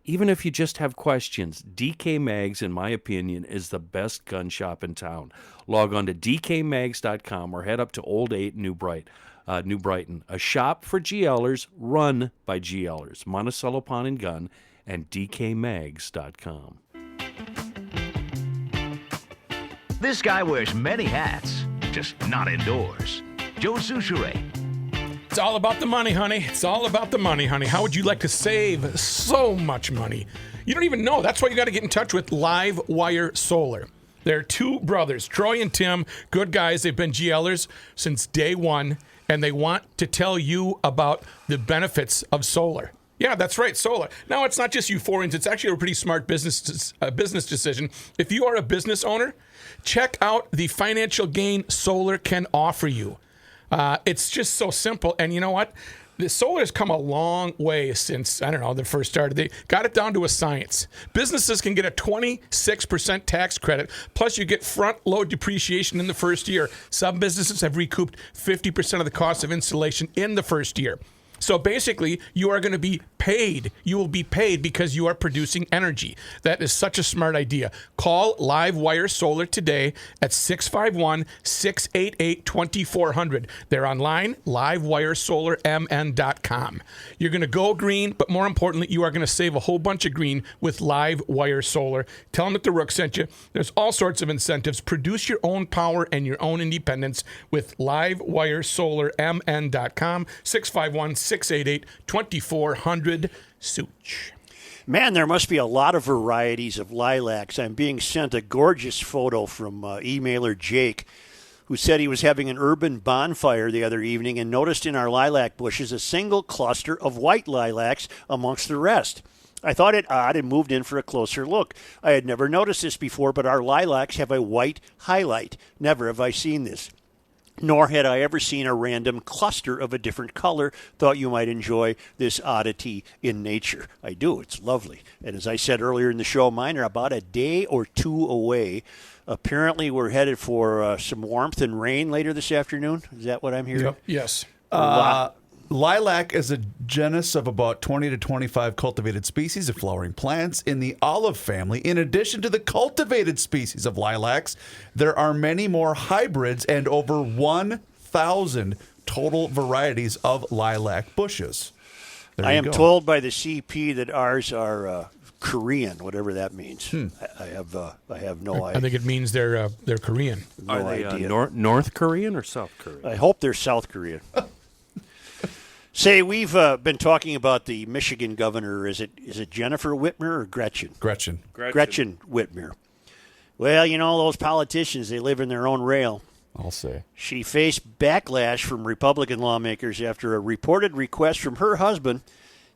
Speaker 4: even if you just have questions, DK Mags, in my opinion, is the best gun shop in town. Log on to DKMags.com or head up to Old 8 New Brighton, a shop for GLers run by GLers, Monticello Pawn and Gun, and DKMags.com.
Speaker 8: This guy wears many hats, just not indoors. Joe Souchere.
Speaker 7: all about the money, honey. It's all about the money, honey. How would you like to save so much money? You don't even know. That's why you got to get in touch with Live Wire Solar. They're two brothers, Troy and Tim, good guys. They've been GLers since day one, and they want to tell you about the benefits of solar. Yeah, that's right, solar. Now, it's not just euphorians. It's actually a pretty smart business decision. If you are a business owner, check out the financial gain solar can offer you. It's just so simple. And you know what? The solar has come a long way since, I don't know, the first started. They got it down to a science. Businesses can get a 26% tax credit, plus you get front-load depreciation in the first year. Some businesses have recouped 50% of the cost of installation in the first year. So basically, you are going to be paid. You will be paid because you are producing energy. That is such a smart idea. Call Live Wire Solar today at 651-688-2400. They're online, livewiresolarmn.com. You're going to go green, but more importantly, you are going to save a whole bunch of green with Live Wire Solar. Tell them that the Rook sent you. There's all sorts of incentives. Produce your own power and your own independence with livewiresolarmn.com. 651-688-2400. Such.
Speaker 2: Man, there must be a lot of varieties of lilacs. I'm being sent a gorgeous photo from emailer Jake, who said he was having an urban bonfire the other evening and noticed in our lilac bushes a single cluster of white lilacs amongst the rest. I thought it odd and moved in for a closer look. I had never noticed this before, but our lilacs have a white highlight. Never have I seen this. Nor had I ever seen a random cluster of a different color. Thought you might enjoy this oddity in nature. I do. It's lovely. And as I said earlier in the show, mine are about a day or two away. Apparently, we're headed for some warmth and rain later this afternoon. Is that what I'm hearing?
Speaker 7: Yep. Yes.
Speaker 5: Lilac is a genus of about 20 to 25 cultivated species of flowering plants in the olive family. In addition to the cultivated species of lilacs, there are many more hybrids and over 1,000 total varieties of lilac bushes.
Speaker 2: I am told by the CP that ours are Korean, whatever that means. I have no idea.
Speaker 7: I think it means they're Korean.
Speaker 2: No
Speaker 4: Are they
Speaker 2: idea.
Speaker 4: North Korean or South Korean?
Speaker 2: I hope they're South Korean. Say, we've been talking about the Michigan governor. Is it Jennifer Whitmer or Gretchen?
Speaker 5: Gretchen
Speaker 2: Whitmer. Well, you know, those politicians, they live in their own rail.
Speaker 5: I'll say.
Speaker 2: She faced backlash from Republican lawmakers after a reported request from her husband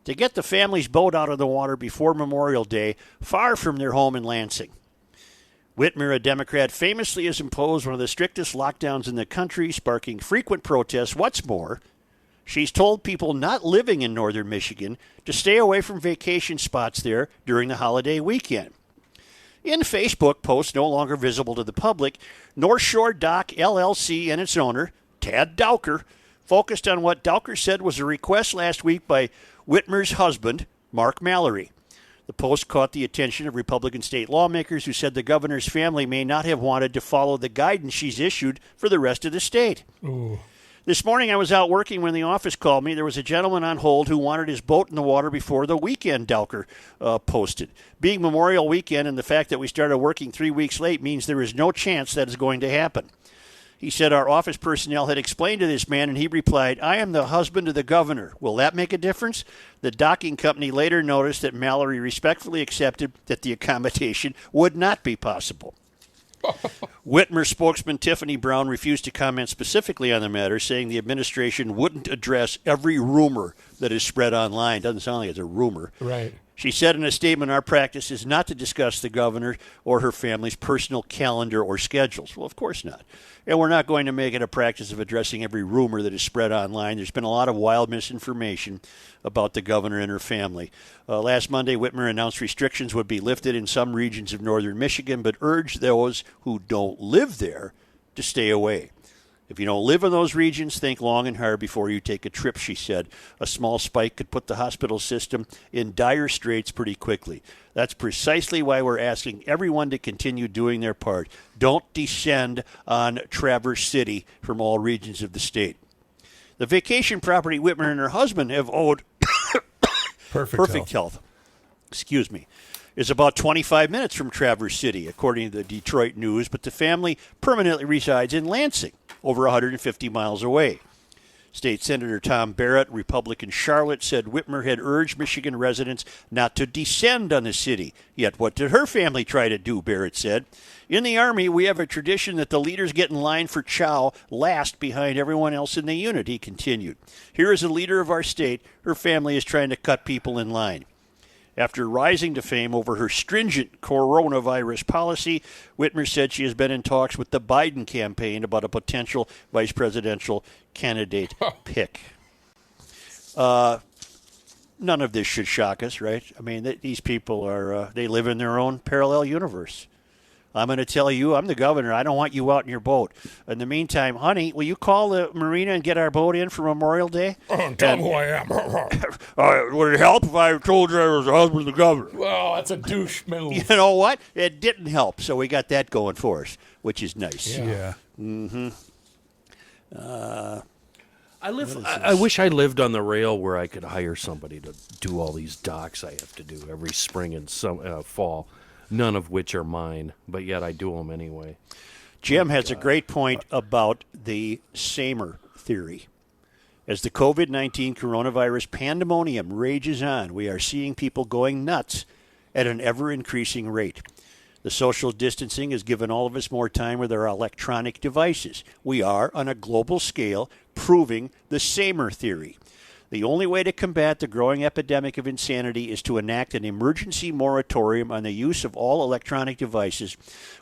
Speaker 2: to get the family's boat out of the water before Memorial Day, far from their home in Lansing. Whitmer, a Democrat, famously has imposed one of the strictest lockdowns in the country, sparking frequent protests. What's more, she's told people not living in northern Michigan to stay away from vacation spots there during the holiday weekend. In Facebook posts no longer visible to the public, North Shore Dock LLC and its owner, Tad Dowker, focused on what Dowker said was a request last week by Whitmer's husband, Mark Mallory. The post caught the attention of Republican state lawmakers who said the governor's family may not have wanted to follow the guidance she's issued for the rest of the state.
Speaker 7: Ooh.
Speaker 2: This morning I was out working when the office called me. There was a gentleman on hold who wanted his boat in the water before the weekend, Dowker posted. Being Memorial Weekend and the fact that we started working 3 weeks late means there is no chance that is going to happen. He said our office personnel had explained to this man, and he replied, I am the husband of the governor. Will that make a difference? The docking company later noticed that Mallory respectfully accepted that the accommodation would not be possible. Whitmer spokesman Tiffany Brown refused to comment specifically on the matter, saying the administration wouldn't address every rumor that is spread online. Doesn't sound like it's a rumor.
Speaker 7: Right.
Speaker 2: She said in a statement, our practice is not to discuss the governor or her family's personal calendar or schedules. Well, of course not. And we're not going to make it a practice of addressing every rumor that is spread online. There's been a lot of wild misinformation about the governor and her family. Last Monday, Whitmer announced restrictions would be lifted in some regions of northern Michigan, but urged those who don't live there to stay away. If you don't live in those regions, think long and hard before you take a trip, she said. A small spike could put the hospital system in dire straits pretty quickly. That's precisely why we're asking everyone to continue doing their part. Don't descend on Traverse City from all regions of the state. The vacation property Whitmer and her husband have owed Perfect Health. Excuse me. Is about 25 minutes from Traverse City, according to the Detroit News, but the family permanently resides in Lansing, over 150 miles away. State Senator Tom Barrett, Republican Charlotte, said Whitmer had urged Michigan residents not to descend on the city. Yet what did her family try to do, Barrett said. In the Army, we have a tradition that the leaders get in line for chow last behind everyone else in the unit, he continued. Here is a leader of our state. Her family is trying to cut people in line. After rising to fame over her stringent coronavirus policy, Whitmer said she has been in talks with the Biden campaign about a potential vice presidential candidate pick. None of this should shock us, right? I mean, these people they live in their own parallel universe. I'm going to tell you, I'm the governor. I don't want you out in your boat. In the meantime, honey, will you call the marina and get our boat in for Memorial Day?
Speaker 7: Tell me who I am.
Speaker 2: Would it help if I told you I was the husband of the governor?
Speaker 7: Well, that's a douche move.
Speaker 2: You know what? It didn't help, so we got that going for us, which is nice.
Speaker 5: Yeah.
Speaker 2: Mm-hmm.
Speaker 4: I wish I lived on the rail where I could hire somebody to do all these docks I have to do every spring and fall. None of which are mine, but yet I do them anyway.
Speaker 2: Jim has a great point about the Samer theory. As the COVID-19 coronavirus pandemonium rages on, we are seeing people going nuts at an ever-increasing rate. The social distancing has given all of us more time with our electronic devices. We are, on a global scale, proving the Samer theory. The only way to combat the growing epidemic of insanity is to enact an emergency moratorium on the use of all electronic devices,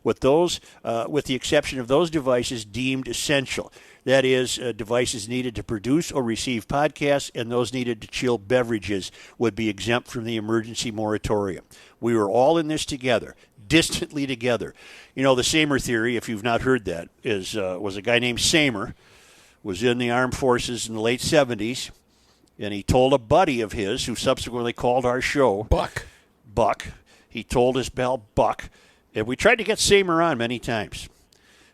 Speaker 2: with the exception of those devices deemed essential. That is, devices needed to produce or receive podcasts and those needed to chill beverages would be exempt from the emergency moratorium. We were all in this together, distantly together. You know, the Samer theory, if you've not heard that, was a guy named Samer, was in the armed forces in the late 70s. And he told a buddy of his, who subsequently called our show, Buck. He told his pal Buck, and we tried to get Samer on many times.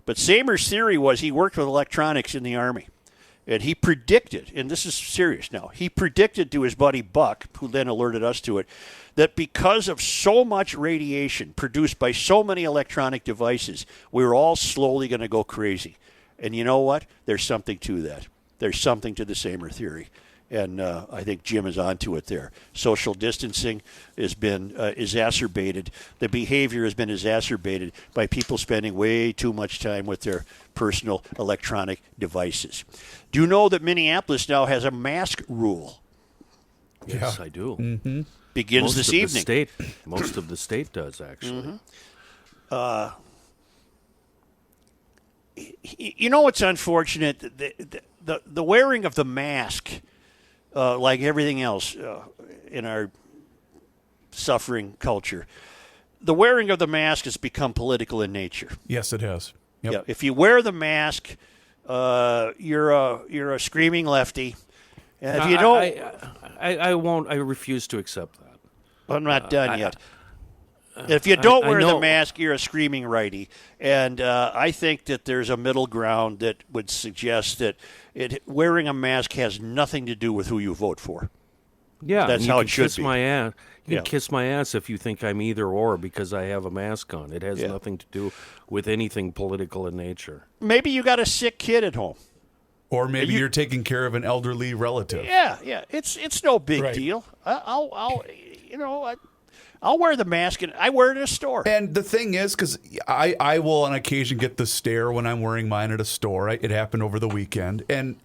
Speaker 2: But Samer's theory was he worked with electronics in the Army. And he predicted, and this is serious now, he predicted to his buddy Buck, who then alerted us to it, that because of so much radiation produced by so many electronic devices, we were all slowly going to go crazy. And you know what? There's something to that. There's something to the Samer theory. And I think Jim is onto it there. Social distancing has been exacerbated. The behavior has been exacerbated by people spending way too much time with their personal electronic devices. Do you know that Minneapolis now has a mask rule?
Speaker 4: Yes, I do.
Speaker 5: Mm-hmm.
Speaker 2: Begins this evening.
Speaker 4: Most of the state does, actually.
Speaker 2: Mm-hmm. You know what's unfortunate? The wearing of the mask, like everything else in our suffering culture, the wearing of the mask has become political in nature.
Speaker 5: Yes, it has. Yep.
Speaker 2: Yeah, if you wear the mask, you're a screaming lefty. And if you don't,
Speaker 4: I won't. I refuse to accept that.
Speaker 2: I'm not done yet. If you don't wear the mask, you're a screaming righty. And I think that there's a middle ground that would suggest that wearing a mask has nothing to do with who you vote for.
Speaker 4: Yeah,
Speaker 2: that's how it should be.
Speaker 4: My ass. You can kiss my ass if you think I'm either or because I have a mask on. It has nothing to do with anything political in nature.
Speaker 2: Maybe you got a sick kid at home.
Speaker 5: Or maybe you're taking care of an elderly relative.
Speaker 2: Yeah. It's no big deal. I'll wear the mask and I wear it at a store.
Speaker 5: And the thing is, because I will on occasion get the stare when I'm wearing mine at a store. It happened over the weekend. And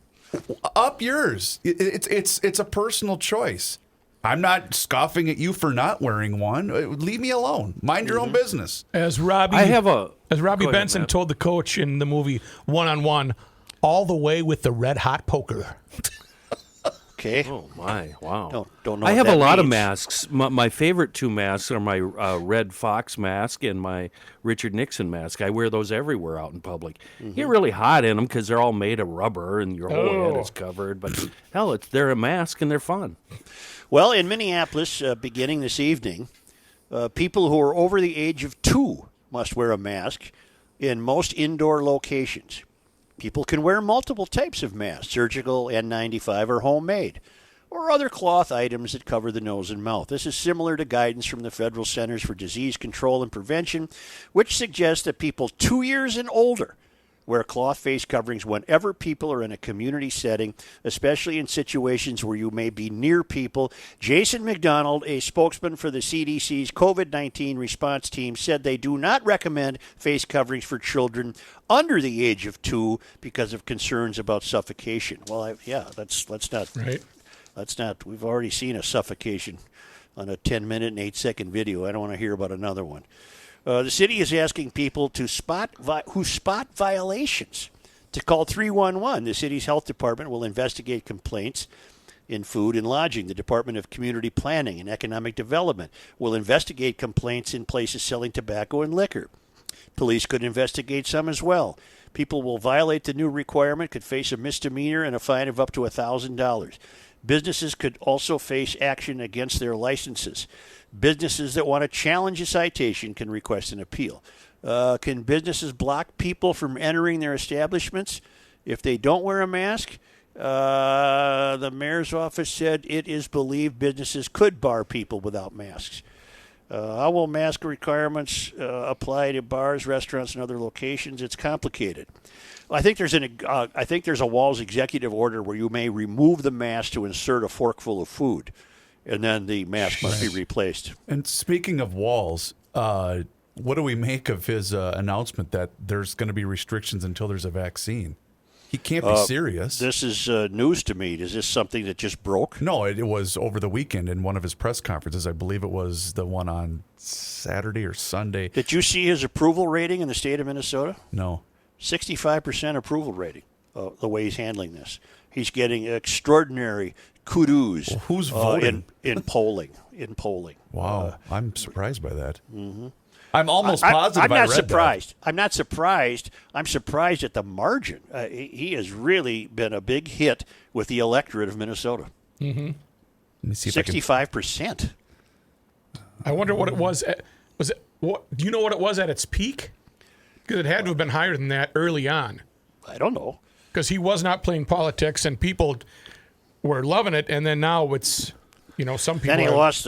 Speaker 5: up yours. It's a personal choice. I'm not scoffing at you for not wearing one. Leave me alone. Mind your own business.
Speaker 7: As Robbie Benson told the coach in the movie One-on-One, all the way with the red hot poker.
Speaker 2: Okay.
Speaker 4: Oh my! Wow.
Speaker 2: Don't know.
Speaker 4: I
Speaker 2: what
Speaker 4: have
Speaker 2: that
Speaker 4: a lot of
Speaker 2: means.
Speaker 4: masks. My favorite two masks are my Red Fox mask and my Richard Nixon mask. I wear those everywhere out in public. You get really hot in them because they're all made of rubber and your whole head is covered. But hell, they're a mask and they're fun.
Speaker 2: Well, in Minneapolis, beginning this evening, people who are over the age of 2 must wear a mask in most indoor locations. People can wear multiple types of masks, surgical, N95, or homemade, or other cloth items that cover the nose and mouth. This is similar to guidance from the Federal Centers for Disease Control and Prevention, which suggests that people 2 years and older wear cloth face coverings whenever people are in a community setting, especially in situations where you may be near people. Jason McDonald, a spokesman for the CDC's COVID-19 response team, said they do not recommend face coverings for children under the age of 2 because of concerns about suffocation. Well, let's not.
Speaker 7: Right.
Speaker 2: Let's not. We've already seen a suffocation on a 10-minute and 8-second video. I don't want to hear about another one. The city is asking people who spot violations to call 311. The city's health department will investigate complaints in food and lodging. The Department of Community Planning and Economic Development will investigate complaints in places selling tobacco and liquor. Police could investigate some as well. People will violate the new requirement, could face a misdemeanor and a fine of up to $1,000. Businesses could also face action against their licenses. Businesses that want to challenge a citation can request an appeal. Can businesses block people from entering their establishments if they don't wear a mask? The mayor's office said it is believed businesses could bar people without masks. How will mask requirements apply to bars, restaurants, and other locations? It's complicated. I think there's a Walz executive order where you may remove the mask to insert a forkful of food, and then the mask must be replaced.
Speaker 5: And speaking of Walz, what do we make of his announcement that there's going to be restrictions until there's a vaccine? He can't be serious.
Speaker 2: This is news to me. Is this something that just broke?
Speaker 5: No, it was over the weekend in one of his press conferences. I believe it was the one on Saturday or Sunday.
Speaker 2: Did you see his approval rating in the state of Minnesota?
Speaker 5: No.
Speaker 2: 65% approval rating, the way he's handling this. He's getting extraordinary kudos.
Speaker 5: Well, who's voting?
Speaker 2: In polling.
Speaker 5: Wow. I'm surprised by that.
Speaker 2: Mm-hmm.
Speaker 5: I'm almost positive
Speaker 2: I'm not
Speaker 5: I read
Speaker 2: surprised.
Speaker 5: that.
Speaker 2: I'm not surprised. I'm surprised at the margin. He has really been a big hit with the electorate of Minnesota.
Speaker 7: Mm-hmm.
Speaker 5: Let me see if
Speaker 2: 65%.
Speaker 7: I wonder what it was. Do you know what it was at its peak? Because it had to have been higher than that early on.
Speaker 2: I don't know.
Speaker 7: Because he was not playing politics, and people were loving it, and then now it's, some people.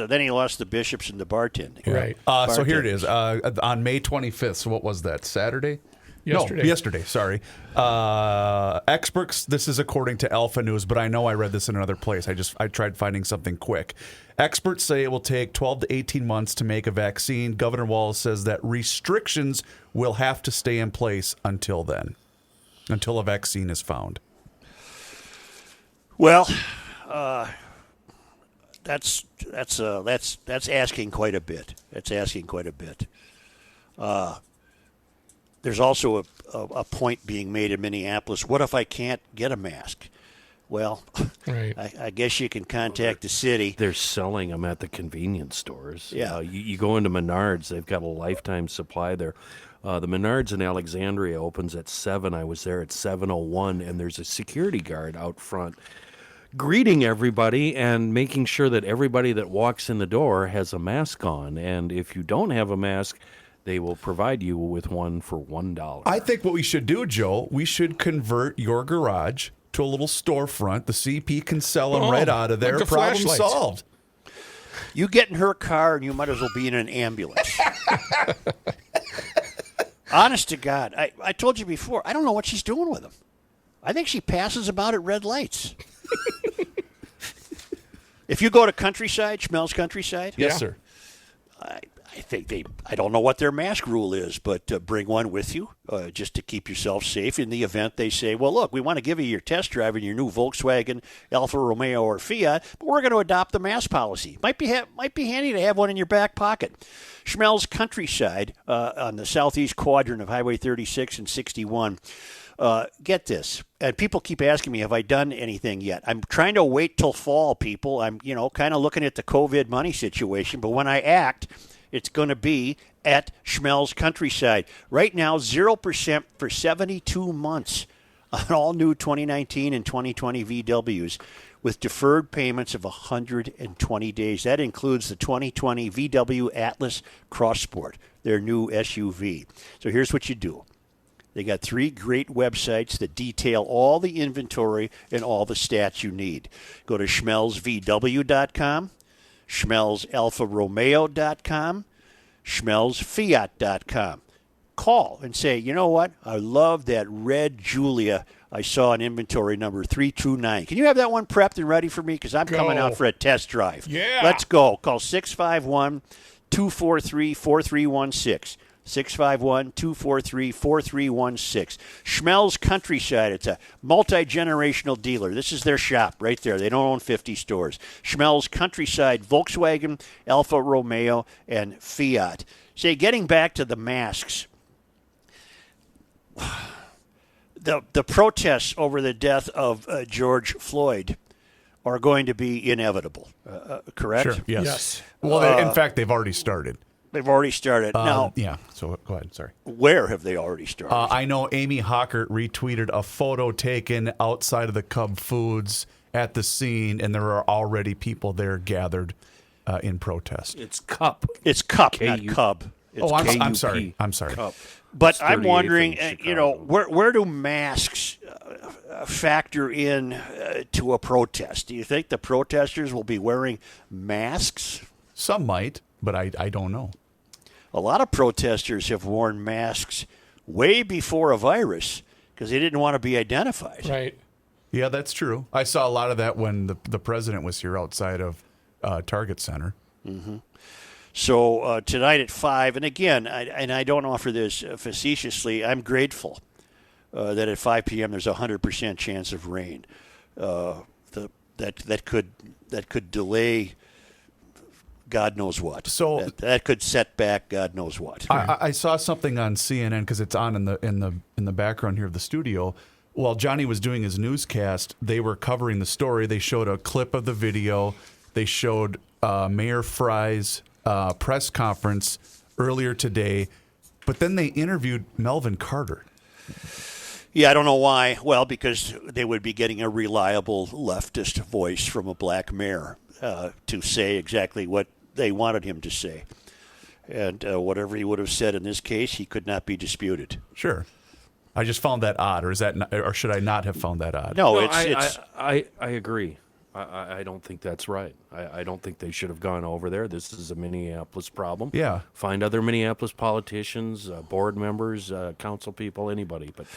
Speaker 2: Then he lost the bishops and the bartending.
Speaker 7: Right.
Speaker 5: So here it is. On May 25th. So what was that? Saturday?
Speaker 7: Yesterday.
Speaker 5: No, yesterday. Sorry. Experts. This is according to Alpha News, but I know I read this in another place. I tried finding something quick. Experts say it will take 12 to 18 months to make a vaccine. Governor Walz says that restrictions will have to stay in place until then, until a vaccine is found.
Speaker 2: Well, that's asking quite a bit. That's asking quite a bit. There's also a point being made in Minneapolis. What if I can't get a mask? Well,
Speaker 7: right.
Speaker 2: I guess you can contact the city.
Speaker 4: They're selling them at the convenience stores.
Speaker 2: Yeah.
Speaker 4: You go into Menards, they've got a lifetime supply there. The Menards in Alexandria opens at 7. I was there at 7:01, and there's a security guard out front greeting everybody and making sure that everybody that walks in the door has a mask on. And if you don't have a mask, they will provide you with one for $1.
Speaker 5: I think what we should do, Joe, we should convert your garage to a little storefront. The CP can sell them right out of there.
Speaker 7: Like the
Speaker 5: Problem
Speaker 7: flashlights.
Speaker 5: solved.
Speaker 2: You get in her car and you might as well be in an ambulance. Honest to God, I told you before, I don't know what she's doing with them. I think she passes about at red lights. If you go to Countryside, Schmelz Countryside.
Speaker 5: Yes, sir.
Speaker 2: I think I don't know what their mask rule is, but bring one with you just to keep yourself safe in the event they say, well, look, we want to give you your test drive in your new Volkswagen, Alfa Romeo, or Fiat, but we're going to adopt the mask policy. Might be handy to have one in your back pocket. Schmelz Countryside on the southeast quadrant of Highway 36 and 61. Get this, and people keep asking me, have I done anything yet? I'm trying to wait till fall, people. I'm, kind of looking at the COVID money situation, but when I act, it's going to be at Schmelz Countryside. Right now, 0% for 72 months on all new 2019 and 2020 VWs with deferred payments of 120 days. That includes the 2020 VW Atlas Cross Sport, their new SUV. So here's what you do. They got 3 great websites that detail all the inventory and all the stats you need. Go to schmelzvw.com, schmelzalfaromeo.com, schmelzfiat.com. call and say, you know what? I love that red Julia I saw in inventory number 329. Can you have that one prepped and ready for me? Because I'm coming out for a test drive.
Speaker 7: Yeah.
Speaker 2: Let's go. Call 651-243-4316. 651-243-4316. Schmelz Countryside. It's a multi-generational dealer. This is their shop right there. They don't own 50 stores. Schmelz Countryside, Volkswagen, Alfa Romeo, and Fiat. Say, getting back to the masks, the protests over the death of George Floyd are going to be inevitable, correct?
Speaker 5: Sure. Yes.
Speaker 7: Yes.
Speaker 5: Well, in fact, they've already started.
Speaker 2: They've already started. Now,
Speaker 5: Yeah. So go ahead. Sorry.
Speaker 2: where have they already started?
Speaker 5: I know Amy Hockert retweeted a photo taken outside of the Cub Foods at the scene, and there are already people there gathered in protest.
Speaker 4: It's Cup.
Speaker 2: It's Cup,
Speaker 4: KU.
Speaker 2: not Cub. It's
Speaker 5: I'm
Speaker 2: Cup.
Speaker 5: sorry. I'm sorry.
Speaker 4: Cup.
Speaker 2: But
Speaker 4: It's
Speaker 2: I'm
Speaker 4: 38th
Speaker 2: wondering,
Speaker 4: in
Speaker 2: where do masks factor in to a protest? Do you think the protesters will be wearing masks?
Speaker 5: Some might, but I don't know.
Speaker 2: A lot of protesters have worn masks way before a virus because they didn't want to be identified.
Speaker 7: Right.
Speaker 5: Yeah, that's true. I saw a lot of that when the president was here outside of Target Center.
Speaker 2: So tonight at 5, and again, I don't offer this facetiously, I'm grateful that at 5 p.m. there's a 100% chance of rain. That could delay God knows what.
Speaker 5: So
Speaker 2: that could set back God knows what.
Speaker 5: I saw something on CNN because it's on in the background here of the studio. While Johnny was doing his newscast, they were covering the story. They showed a clip of the video. They showed Mayor Fry's press conference earlier today, but then they interviewed Melvin Carter.
Speaker 2: Yeah, I don't know why. Well, because they would be getting a reliable leftist voice from a black mayor to say exactly what they wanted him to say. And whatever he would have said in this case, he could not be disputed.
Speaker 5: Sure. I just found that odd, or should I not have found that odd?
Speaker 2: No,
Speaker 4: No,
Speaker 2: it's
Speaker 4: I agree. I don't think that's right. I don't think they should have gone over there. This is a Minneapolis problem.
Speaker 5: Yeah.
Speaker 4: Find other Minneapolis politicians, board members, council people, anybody. But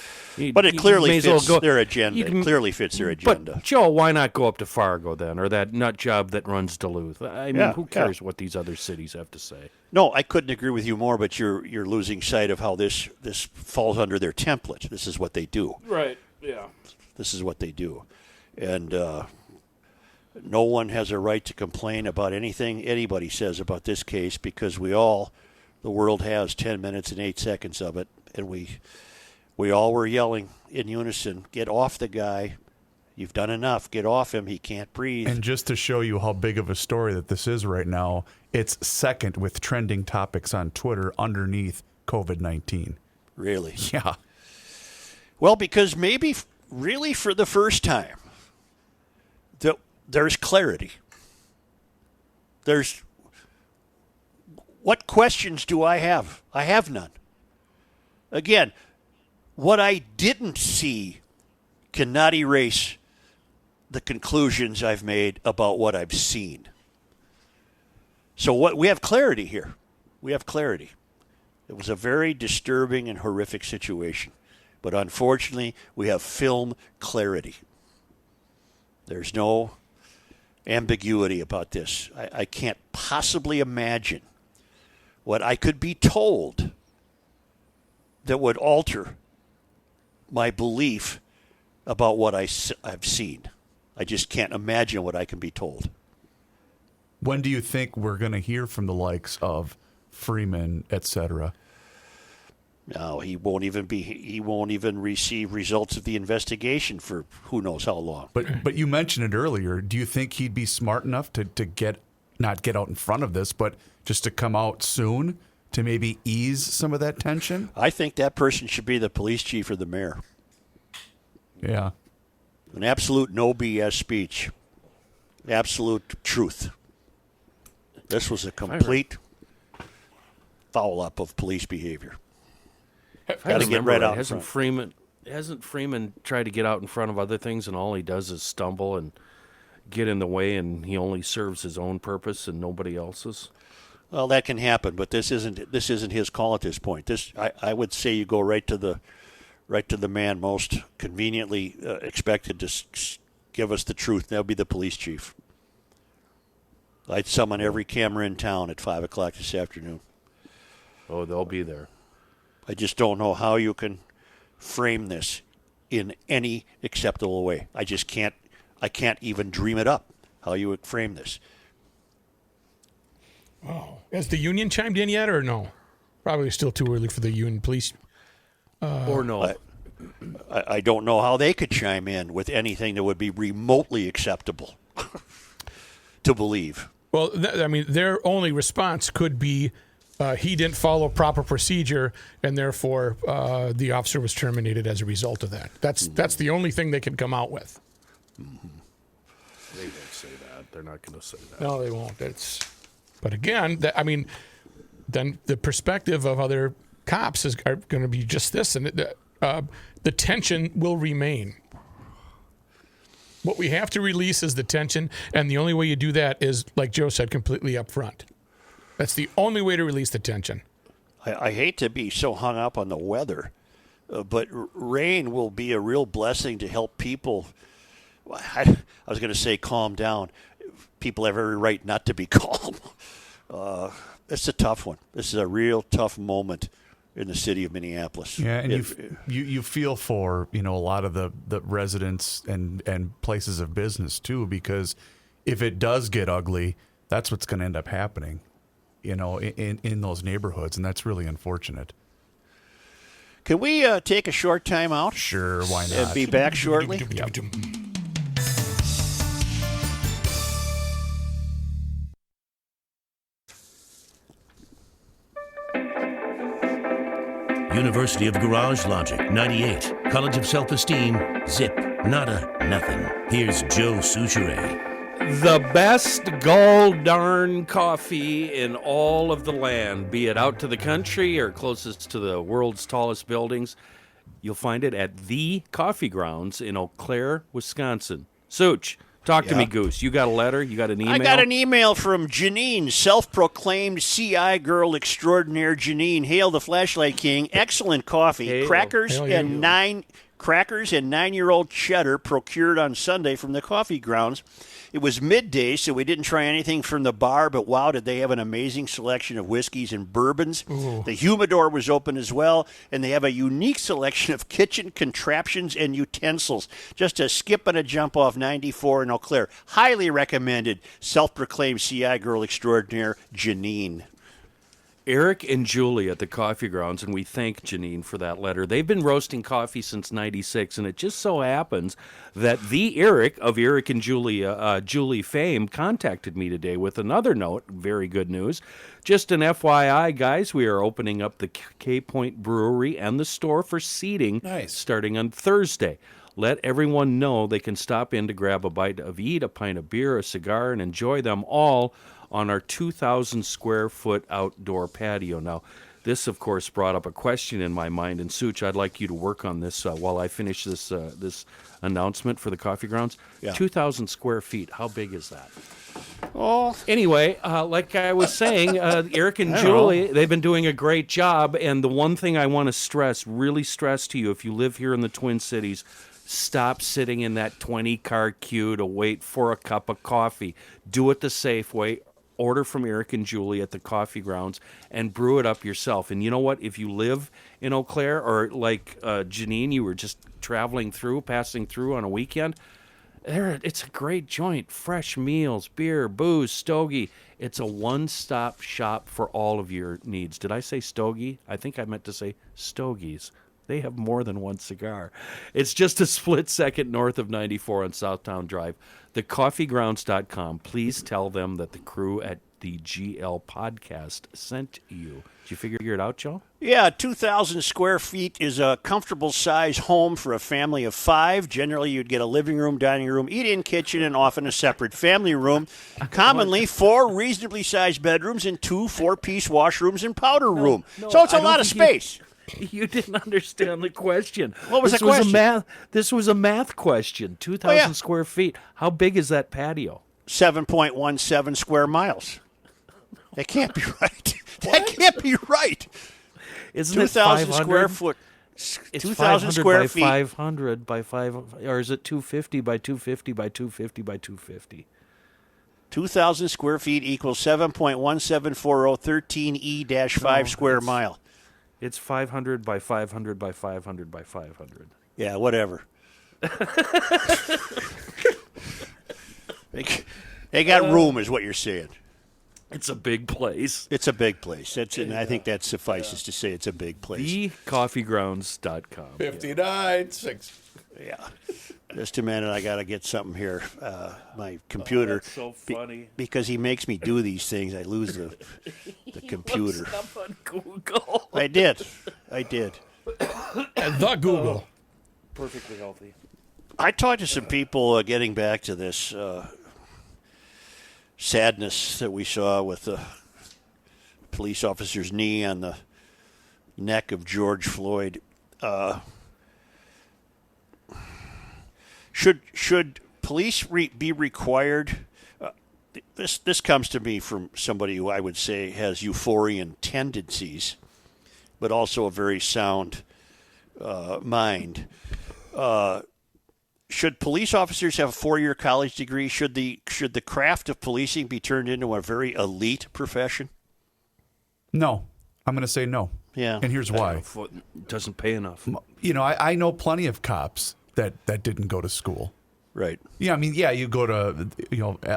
Speaker 2: it clearly
Speaker 4: may as well
Speaker 2: fits
Speaker 4: go-
Speaker 2: their agenda.
Speaker 4: you can-
Speaker 2: It clearly fits their agenda.
Speaker 4: But Joe, why not go up to Fargo then, or that nut job that runs Duluth? I mean,
Speaker 2: Yeah,
Speaker 4: who cares what these other cities have to say?
Speaker 2: No, I couldn't agree with you more, but you're losing sight of how this falls under their template. This is what they do.
Speaker 4: Right. Yeah.
Speaker 2: This is what they do. And no one has a right to complain about anything anybody says about this case because the world has 10 minutes and 8 seconds of it, and we all were yelling in unison, get off the guy. You've done enough. Get off him. He can't breathe.
Speaker 5: And just to show you how big of a story that this is right now, it's second with trending topics on Twitter underneath COVID-19.
Speaker 2: Really?
Speaker 5: Yeah.
Speaker 2: Well, because maybe really for the first time, there's clarity. What questions do I have? I have none. Again, what I didn't see cannot erase the conclusions I've made about what I've seen. So we have clarity here. We have clarity. It was a very disturbing and horrific situation. But unfortunately, we have film clarity. There's no ambiguity about this. I can't possibly imagine what I could be told that would alter my belief about what I've seen. I just can't imagine what I can be told.
Speaker 5: When do you think we're going to hear from the likes of Freeman, etc.?
Speaker 2: No, he won't even receive results of the investigation for who knows how long.
Speaker 5: But you mentioned it earlier. Do you think he'd be smart enough to not get out in front of this, but just to come out soon to maybe ease some of that tension?
Speaker 2: I think that person should be the police chief or the mayor.
Speaker 5: Yeah.
Speaker 2: An absolute no BS speech. Absolute truth. This was a complete foul up of police behavior. Got to get right out in front.
Speaker 4: Hasn't Freeman tried to get out in front of other things, and all he does is stumble and get in the way, and he only serves his own purpose and nobody else's?
Speaker 2: Well, that can happen, but this isn't his call at this point. I would say you go right to the man most conveniently expected to give us the truth. That would be the police chief. I'd summon every camera in town at 5 o'clock this afternoon.
Speaker 4: Oh, they'll be there.
Speaker 2: I just don't know how you can frame this in any acceptable way. I can't even dream it up how you would frame this.
Speaker 7: Oh, has the union chimed in yet, or no? Probably still too early for the union police.
Speaker 4: Or no.
Speaker 2: I don't know how they could chime in with anything that would be remotely acceptable to believe.
Speaker 7: Well, their only response could be he didn't follow proper procedure, and therefore the officer was terminated as a result of that. That's the only thing they can come out with.
Speaker 4: Mm-hmm. They won't say that. They're not going to say that.
Speaker 7: No, they won't. But again, then the perspective of other cops are going to be just this, and the tension will remain. What we have to release is the tension, and the only way you do that is, like Joe said, completely up front. That's the only way to release the tension.
Speaker 2: I hate to be so hung up on the weather, but rain will be a real blessing to help people. I was going to say calm down. People have every right not to be calm. It's a tough one. This is a real tough moment in the city of Minneapolis.
Speaker 5: Yeah, and you feel for a lot of the residents and places of business too, because if it does get ugly, that's what's going to end up happening, in those neighborhoods, and that's really unfortunate.
Speaker 2: Can we take a short time out?
Speaker 5: Sure, why not?
Speaker 2: And be back shortly.
Speaker 5: Yep.
Speaker 10: University of Garage Logic, 98. College of Self-Esteem, zip, nada, nothing. Here's Joe Souchere.
Speaker 4: The best gall darn coffee in all of the land, be it out to the country or closest to the world's tallest buildings, you'll find it at The Coffee Grounds in Eau Claire, Wisconsin. Such, talk to me, Goose. You got a letter? You got an email?
Speaker 2: I got an email from Janine, self-proclaimed CI girl extraordinaire. Janine, hail the Flashlight King. Excellent coffee.
Speaker 4: Hail.
Speaker 2: Crackers and 9-year-old cheddar procured on Sunday from the Coffee Grounds. It was midday, so we didn't try anything from the bar, but wow, did they have an amazing selection of whiskeys and bourbons. Ooh. The humidor was open as well, and they have a unique selection of kitchen contraptions and utensils. Just a skip and a jump off 94 in Eau Claire. Highly recommended. Self-proclaimed CI girl extraordinaire, Janine.
Speaker 4: Eric and Julie at the Coffee Grounds, and we thank Janine for that letter. They've been roasting coffee since '96, and it just so happens that the Eric of Eric and Julie fame contacted me today with another note. Very good news. Just an FYI, guys, we are opening up the K Point Brewery and the store for seating starting on Thursday. Let everyone know they can stop in to grab a bite of eat, a pint of beer, a cigar, and enjoy them all on our 2,000 square foot outdoor patio. Now, this, of course, brought up a question in my mind, and Such, I'd like you to work on this while I finish this announcement for the Coffee Grounds. Yeah. 2,000 square feet, how big is that?
Speaker 2: Oh.
Speaker 4: Anyway, like I was saying, Eric and Julie, they've been doing a great job, and the one thing I want to really stress to you, if you live here in the Twin Cities, stop sitting in that 20-car queue to wait for a cup of coffee. Do it the safe way. Order from Eric and Julie at the Coffee Grounds and brew it up yourself. And you know what? If you live in Eau Claire, or like Janine, you were just passing through on a weekend, it's a great joint. Fresh meals, beer, booze, stogie. It's a one-stop shop for all of your needs. Did I say stogie? I think I meant to say stogies. They have more than one cigar. It's just a split second north of 94 on Southtown Drive. TheCoffeeGrounds.com. Please tell them that the crew at the GL podcast sent you. Did you figure it out, Joe?
Speaker 2: Yeah, 2,000 square feet is a comfortable size home for a family of 5. Generally, you'd get a living room, dining room, eat-in kitchen, and often a separate family room. Commonly, 4 reasonably sized bedrooms and 2 4-piece washrooms and powder room. So it's a lot of space.
Speaker 4: You didn't understand the question.
Speaker 2: What was the question?
Speaker 4: This was a math question. 2,000 square feet. How big is that patio?
Speaker 2: 7.17 square miles. That can't be right. That can't be right.
Speaker 4: Isn't it
Speaker 2: 2,000
Speaker 4: 500?
Speaker 2: square foot.
Speaker 4: It's
Speaker 2: 2,000
Speaker 4: 500
Speaker 2: square
Speaker 4: by
Speaker 2: feet.
Speaker 4: 500 by 5, or is it 250 by 250 by 250 by 250?
Speaker 2: 2,000 square feet equals 7.174013E-5 square mile.
Speaker 4: It's 500 by 500 by 500 by 500.
Speaker 2: Yeah, whatever. They got room, is what you're saying.
Speaker 4: It's a big place.
Speaker 2: It's a big place. And I think that suffices to say it's a big place.
Speaker 4: TheCoffeegrounds.com.
Speaker 5: 59.6.
Speaker 2: Yeah. Just a minute. I got to get something here. My computer.
Speaker 4: That's so funny.
Speaker 2: Because he makes me do these things, I lose the computer.
Speaker 4: Look up on Google.
Speaker 2: I did.
Speaker 7: And the Google.
Speaker 4: Perfectly healthy.
Speaker 2: I talked to some people getting back to this sadness that we saw with the police officer's knee on the neck of George Floyd. Should police be required? This comes to me from somebody who I would say has euphorian tendencies, but also a very sound mind. Should police officers have a 4-year college degree? Should the craft of policing be turned into a very elite profession?
Speaker 5: No, I'm going to say no.
Speaker 2: Yeah.
Speaker 5: And here's why.
Speaker 4: It doesn't pay enough.
Speaker 5: You know, I know plenty of cops that didn't go to school.
Speaker 2: Right.
Speaker 5: Yeah, I mean, yeah, you go to,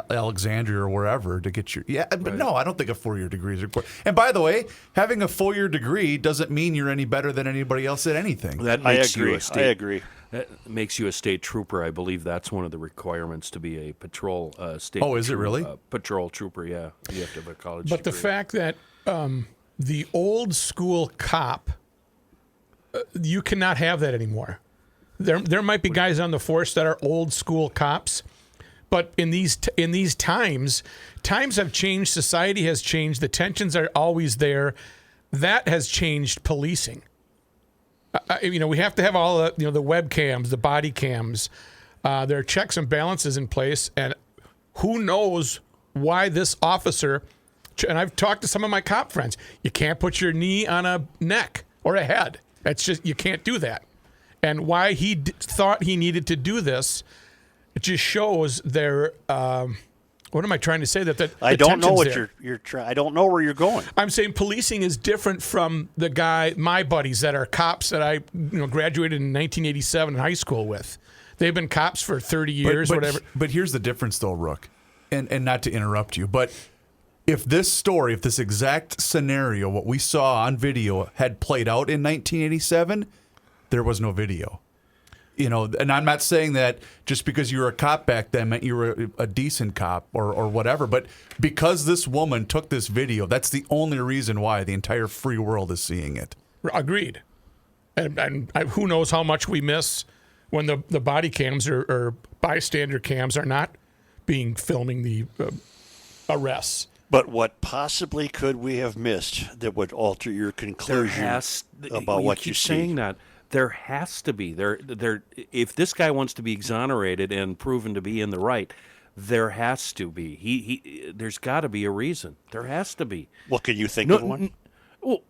Speaker 5: Alexandria or wherever to get your, but
Speaker 4: Right.
Speaker 5: no, I don't think a 4-year degree is required. And by the way, having a 4-year degree doesn't mean you're any better than anybody else at anything.
Speaker 4: That
Speaker 2: I
Speaker 4: makes
Speaker 2: agree.
Speaker 4: you a state.
Speaker 2: I agree.
Speaker 4: That makes you a state trooper. I believe that's one of the requirements to be a patrol state.
Speaker 5: Oh, is it really?
Speaker 4: Patrol trooper, yeah. You have to have a college
Speaker 7: But the
Speaker 4: degree.
Speaker 7: fact that the old school cop, you cannot have that anymore. There might be guys on the force that are old school cops, but in these times have changed. Society has changed. The tensions are always there. That has changed policing. We have to have all the the webcams, the body cams. There are checks and balances in place, and who knows why this officer? And I've talked to some of my cop friends. You can't put your knee on a neck or a head. That's just, you can't do that. And why he thought he needed to do this, it just shows their. What am I trying to say? That
Speaker 2: I don't know what
Speaker 7: there.
Speaker 2: you're trying. I don't know where you're going.
Speaker 7: I'm saying policing is different from my buddies that are cops that I graduated in 1987 in high school with. They've been cops for 30 years, whatever.
Speaker 5: But here's the difference, though, Rook, and not to interrupt you, but if this exact scenario, what we saw on video, had played out in 1987, there was no video. And I'm not saying that just because you were a cop back then meant you were a decent cop or whatever, but because this woman took this video, that's the only reason why the entire free world is seeing it.
Speaker 7: Agreed. And who knows how much we miss when the body cams or bystander cams are not filming the arrests.
Speaker 2: But what possibly could we have missed that would alter your conclusion about what you see?
Speaker 4: Saying that. There has to be. If this guy wants to be exonerated and proven to be in the right, there has to be. There's got to be a reason. There has to be.
Speaker 2: What can you think of one?
Speaker 4: Well,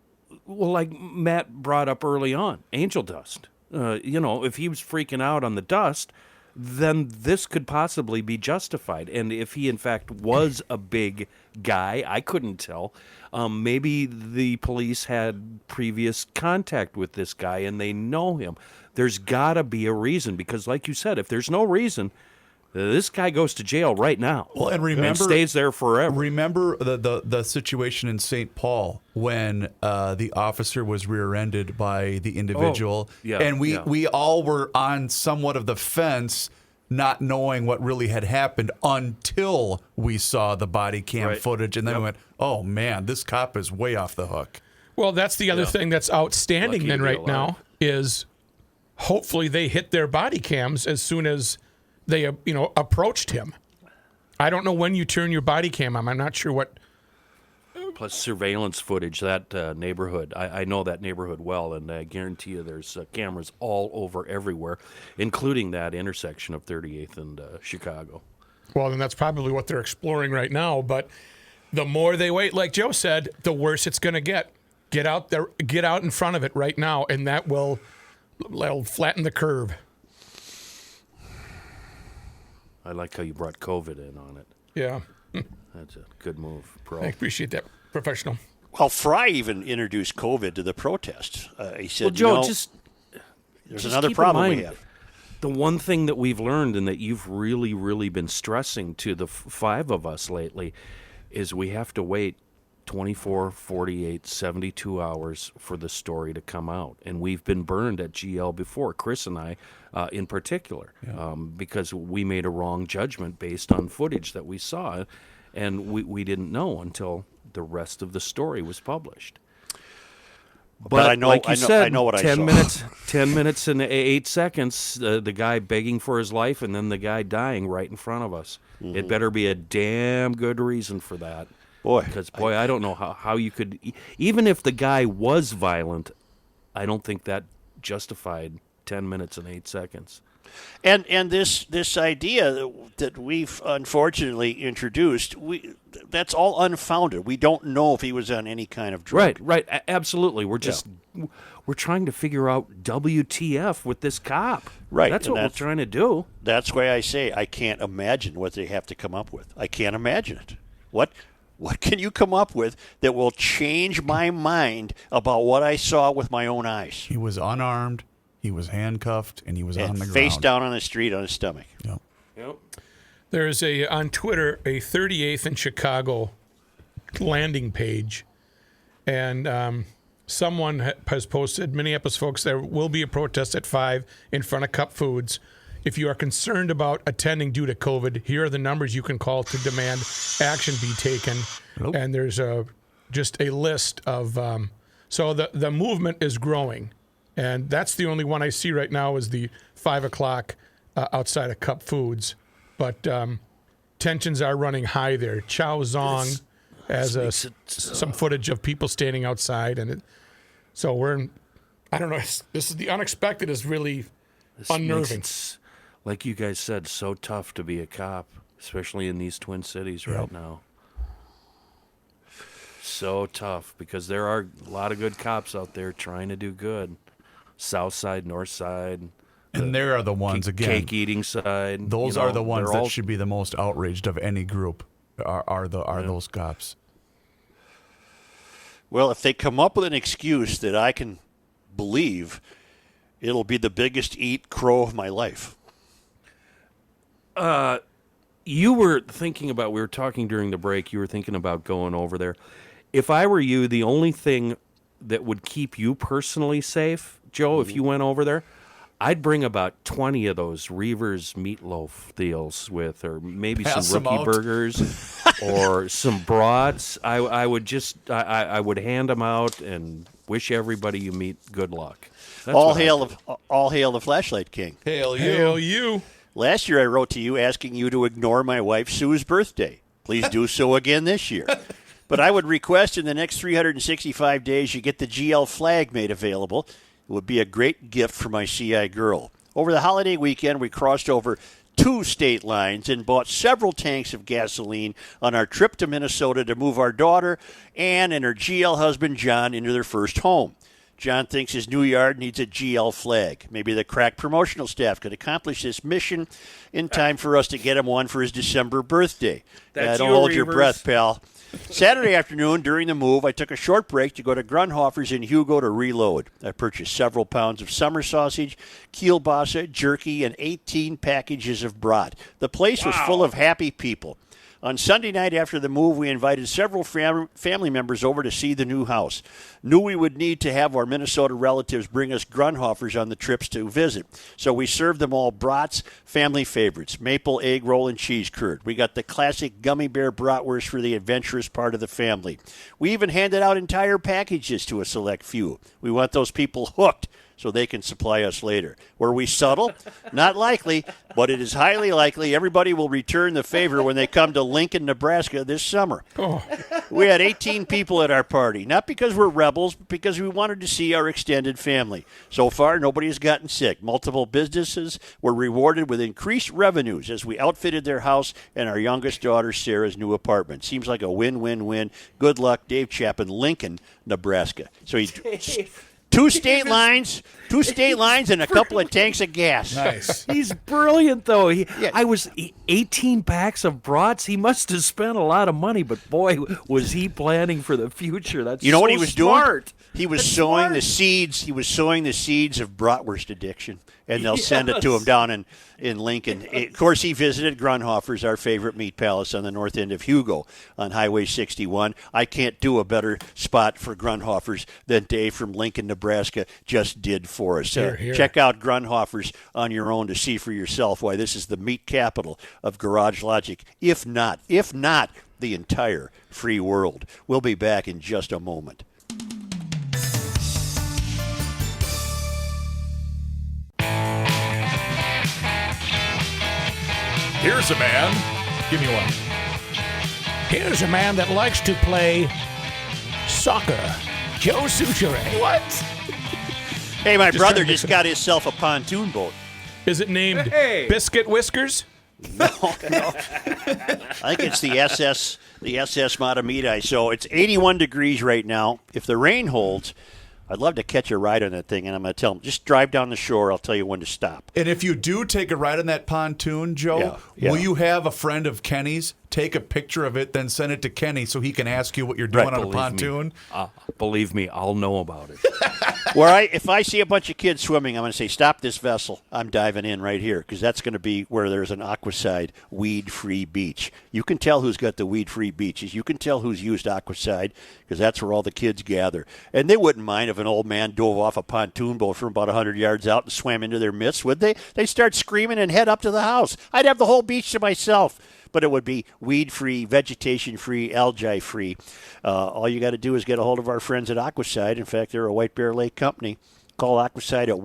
Speaker 4: like Matt brought up early on, angel dust. If he was freaking out on the dust, then this could possibly be justified. And if he, in fact, was a big guy, I couldn't tell. Maybe the police had previous contact with this guy and they know him. There's got to be a reason because, like you said, if there's no reason, this guy goes to jail right now.
Speaker 5: Well, and remember,
Speaker 4: and stays there forever.
Speaker 5: Remember the situation in St. Paul when the officer was rear-ended by the individual, and we all were on somewhat of the fence, not knowing what really had happened until we saw the body cam footage, and then we went, "Oh man, this cop is way off the hook."
Speaker 7: Well, that's the other thing that's outstanding then right now is hopefully they hit their body cams as soon as they approached him. I don't know when you turn your body cam on. I'm not sure what.
Speaker 4: Plus surveillance footage, that neighborhood. I know that neighborhood well, and I guarantee you there's cameras all over everywhere, including that intersection of 38th and Chicago.
Speaker 7: Well, then that's probably what they're exploring right now. But the more they wait, like Joe said, the worse it's going to get. Get out there, get out in front of it right now, and that'll flatten the curve.
Speaker 4: I like how you brought COVID in on it.
Speaker 7: Yeah.
Speaker 4: That's a good move, Pro.
Speaker 7: I appreciate that, professional.
Speaker 2: Well, Fry even introduced COVID to the protest. He said,
Speaker 4: Well, Joe,
Speaker 2: there's
Speaker 4: just
Speaker 2: another
Speaker 4: keep in
Speaker 2: problem we
Speaker 4: mind,
Speaker 2: have.
Speaker 4: The one thing that we've learned and that you've really, really been stressing to the five of us lately is we have to wait 24, 48, 72 hours for the story to come out. And we've been burned at GL before, Chris and I in particular, because we made a wrong judgment based on footage that we saw. And we didn't know until the rest of the story was published.
Speaker 2: But I know,
Speaker 4: like you said,
Speaker 2: I know what
Speaker 4: 10
Speaker 2: I saw.
Speaker 4: 10 minutes and 8 seconds, the guy begging for his life and then the guy dying right in front of us.
Speaker 2: Mm-hmm.
Speaker 4: It better be a damn good reason for that. Because, I don't know how you could... Even if the guy was violent, I don't think that justified 10 minutes and 8 seconds.
Speaker 2: And this idea that we've unfortunately introduced, that's all unfounded. We don't know if he was on any kind of drug.
Speaker 4: Right, absolutely. We're just we're trying to figure out WTF with this cop.
Speaker 2: Right,
Speaker 4: that's what we're trying to do.
Speaker 2: That's why I say I can't imagine what they have to come up with. I can't imagine it. What can you come up with that will change my mind about what I saw with my own eyes?
Speaker 5: He was unarmed. He was handcuffed, and he was on the ground.
Speaker 2: Face down on the street on his stomach.
Speaker 5: Yep.
Speaker 7: There's on Twitter a 38th in Chicago landing page, and someone has posted, Minneapolis folks, there will be a protest at 5 in front of Cup Foods. If you are concerned about attending due to COVID, here are the numbers you can call to demand action be taken.
Speaker 5: Nope.
Speaker 7: And there's just a list of so the movement is growing. And that's the only one I see right now is the 5 o'clock outside of Cup Foods. But tensions are running high there. Chow Zong has some footage of people standing outside. So we're in, I don't know, this is the unexpected is really unnerving.
Speaker 4: Like you guys said, so tough to be a cop, especially in these Twin Cities right now. So tough because there are a lot of good cops out there trying to do good. South side, north side.
Speaker 5: And there are the ones, again.
Speaker 4: Cake eating side.
Speaker 5: Those are the ones that should be the most outraged of any group, are those cops.
Speaker 2: Well, if they come up with an excuse that I can believe, it'll be the biggest eat crow of my life.
Speaker 4: You were thinking about, we were talking during the break, you were thinking about going over there. If I were you, the only thing that would keep you personally safe, Joe, if you went over there, I'd bring about 20 of those Reaver's meatloaf deals with, or maybe some rookie burgers or some brats. I would hand them out and wish everybody you meet good luck. That's
Speaker 2: all hail the Flashlight King.
Speaker 5: Hail you.
Speaker 7: Hail you.
Speaker 2: Last year I wrote to you asking you to ignore my wife Sue's birthday. Please do so again this year. But I would request in the next 365 days you get the GL flag made available. It would be a great gift for my CI girl. Over the holiday weekend, we crossed over 2 state lines and bought several tanks of gasoline on our trip to Minnesota to move our daughter Ann and her GL husband John into their first home. John thinks his new yard needs a GL flag. Maybe the crack promotional staff could accomplish this mission in time for us to get him one for his December birthday.
Speaker 4: That's
Speaker 2: don't
Speaker 4: you,
Speaker 2: hold your
Speaker 4: Reavers.
Speaker 2: breath, pal. Saturday afternoon, during the move, I took a short break to go to Grunhofer's in Hugo to reload. I purchased several pounds of summer sausage, kielbasa, jerky, and 18 packages of brat. The place was full of happy people. On Sunday night after the move, we invited several family members over to see the new house. Knew we would need to have our Minnesota relatives bring us Grunhofers on the trips to visit. So we served them all brats, family favorites, maple egg roll and cheese curd. We got the classic gummy bear bratwurst for the adventurous part of the family. We even handed out entire packages to a select few. We want those people hooked so they can supply us later. Were we subtle? Not likely, but it is highly likely everybody will return the favor when they come to Lincoln, Nebraska this summer.
Speaker 7: Oh.
Speaker 2: We had 18 people at our party, not because we're rebels, but because we wanted to see our extended family. So far, nobody has gotten sick. Multiple businesses were rewarded with increased revenues as we outfitted their house and our youngest daughter Sarah's new apartment. Seems like a win-win-win. Good luck, Dave Chapin, Lincoln, Nebraska. So he two state lines and a couple of tanks of gas.
Speaker 5: Nice.
Speaker 4: He's brilliant, though. I was 18 packs of brats. He must have spent a lot of money, but boy, was he planning for the future. That's
Speaker 2: You know
Speaker 4: so
Speaker 2: what he was
Speaker 4: smart.
Speaker 2: doing? He was sowing the seeds. He was sowing the seeds of bratwurst addiction, and they'll send it to him down in Lincoln. Of course, he visited Grunhofer's, our favorite meat palace on the north end of Hugo on Highway 61. I can't do a better spot for Grunhofer's than Dave from Lincoln, Nebraska just did for us.
Speaker 7: Here, here.
Speaker 2: Check out Grunhofer's on your own to see for yourself why this is the meat capital of Garage Logic, if not the entire free world. We'll be back in just a moment.
Speaker 5: Here's a man. Give me one.
Speaker 7: Here's a man that likes to play soccer. Joe Souchere.
Speaker 5: What?
Speaker 2: Hey, my brother
Speaker 7: trying to
Speaker 2: just got himself a pontoon boat.
Speaker 7: Is it named Biscuit Whiskers?
Speaker 2: No. I think it's the SS Matamidi. So it's 81 degrees right now. If the rain holds, I'd love to catch a ride on that thing, and I'm going to tell them, just drive down the shore. I'll tell you when to stop.
Speaker 5: And if you do take a ride on that pontoon, Joe,
Speaker 2: Yeah.
Speaker 5: will you have a friend of Kenny's take a picture of it, then send it to Kenny so he can ask you what you're doing on a pontoon?
Speaker 4: Believe me, I'll know about it.
Speaker 2: If I see a bunch of kids swimming, I'm going to say, stop this vessel. I'm diving in right here, because that's going to be where there's an Aquaside weed-free beach. You can tell who's got the weed-free beaches. You can tell who's used Aquaside, because that's where all the kids gather. And they wouldn't mind if an old man dove off a pontoon boat from about 100 yards out and swam into their midst, would they? They'd start screaming and head up to the house. I'd have the whole beach to myself. But it would be weed-free, vegetation-free, algae-free. All you got to do is get a hold of our friends at Aquaside. In fact, they're a White Bear Lake company. Call Aquaside at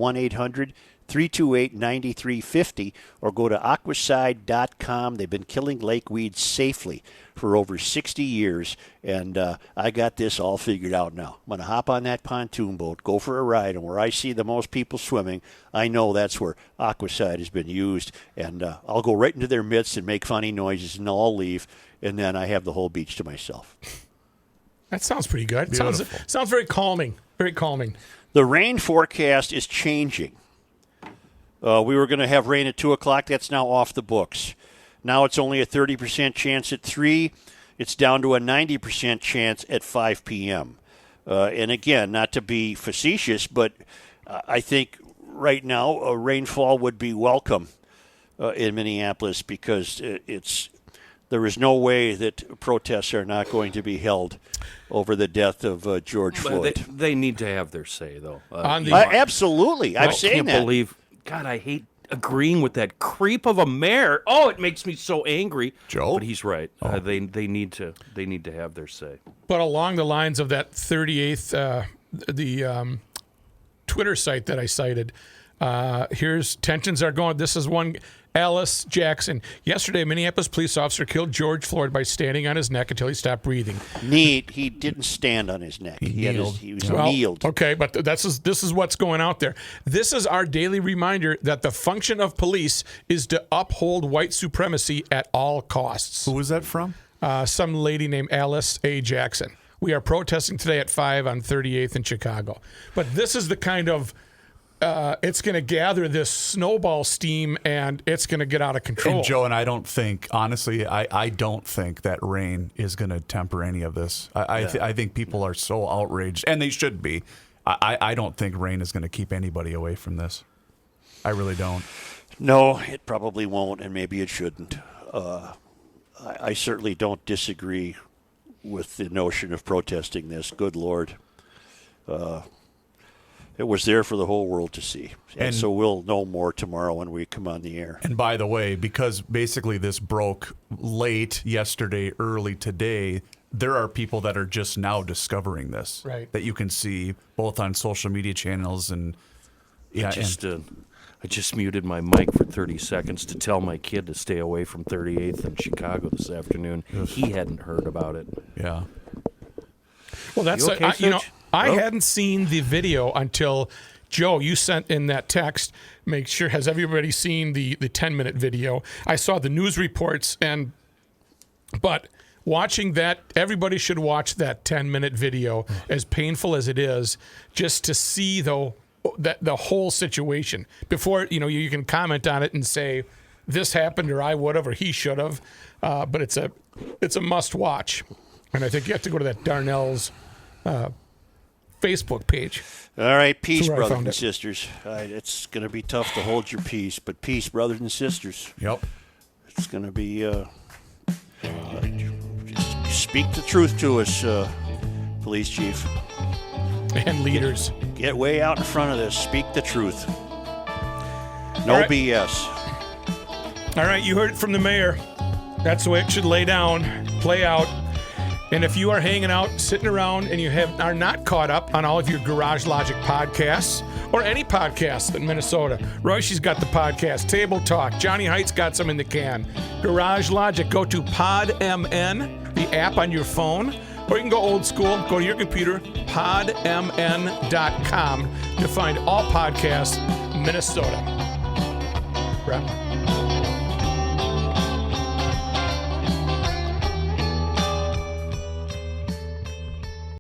Speaker 2: 1-800-328-9350 or go to aquaside.com. They've been killing lake weeds safely for over 60 years, and I got this all figured out now. I'm going to hop on that pontoon boat, go for a ride, and where I see the most people swimming, I know that's where Aquaside has been used, and I'll go right into their midst and make funny noises, and I'll leave, and then I have the whole beach to myself.
Speaker 7: That sounds pretty good. Sounds very calming. Very calming.
Speaker 2: The rain forecast is changing. We were going to have rain at 2 o'clock. That's now off the books. Now it's only a 30% chance at 3. It's down to a 90% chance at 5 p.m. And again, not to be facetious, but I think right now a rainfall would be welcome in Minneapolis because there is no way that protests are not going to be held over the death of George Floyd.
Speaker 4: They need to have their say, though.
Speaker 2: Absolutely. I'm saying that.
Speaker 4: I can't believe. God, I hate agreeing with that creep of a mayor. Oh, it makes me so angry.
Speaker 5: Joe?
Speaker 4: But he's right. They need to have their say.
Speaker 7: But along the lines of that 38th, the Twitter site that I cited, here's tensions are going. This is one. Alice Jackson. Yesterday, a Minneapolis police officer killed George Floyd by standing on his neck until he stopped breathing.
Speaker 2: He didn't stand on his neck. He was kneeled.
Speaker 7: Okay, but this is what's going out there. This is our daily reminder that the function of police is to uphold white supremacy at all costs.
Speaker 5: Who was that from?
Speaker 7: Some lady named Alice A. Jackson. We are protesting today at 5 on 38th in Chicago. But this is the kind of it's going to gather this snowball steam, and it's going to get out of control.
Speaker 5: And Joe, and I don't think, honestly, I don't think that rain is going to temper any of this. I think people are so outraged, and they should be. I don't think rain is going to keep anybody away from this. I really don't.
Speaker 2: No, it probably won't, and maybe it shouldn't. I certainly don't disagree with the notion of protesting this. Good Lord. It was there for the whole world to see. And so we'll know more tomorrow when we come on the air.
Speaker 5: And by the way, because basically this broke late yesterday, early today, there are people that are just now discovering this.
Speaker 7: Right.
Speaker 5: That you can see both on social media channels and Yeah,
Speaker 4: I just muted my mic for 30 seconds to tell my kid to stay away from 38th in Chicago this afternoon. He hadn't heard about it.
Speaker 5: Yeah.
Speaker 7: Well, that's I hadn't seen the video until Joe, you sent in that text. Make sure, has everybody seen the 10-minute video? I saw the news reports, but watching that, everybody should watch that 10-minute video, as painful as it is, just to see the whole situation before you can comment on it and say this happened or I would have or he should have. But it's a must watch, and I think you have to go to that Darnell's Facebook page.
Speaker 2: All right, peace, brothers and sisters. It's going to be tough to hold your peace, but peace, brothers and sisters.
Speaker 5: Yep.
Speaker 2: It's going to be. Just speak the truth to us, police chief.
Speaker 7: And leaders.
Speaker 2: Get way out in front of this. Speak the truth. No
Speaker 7: right.
Speaker 2: BS.
Speaker 7: All right, you heard it from the mayor. That's the way it should play out. And if you are hanging out, sitting around, and you are not caught up on all of your Garage Logic podcasts, or any podcasts in Minnesota, Royce's got the podcast, Table Talk, Johnny Heights got some in the can. Garage Logic, go to PodMN, the app on your phone, or you can go old school, go to your computer, podmn.com, to find all podcasts Minnesota. Brett?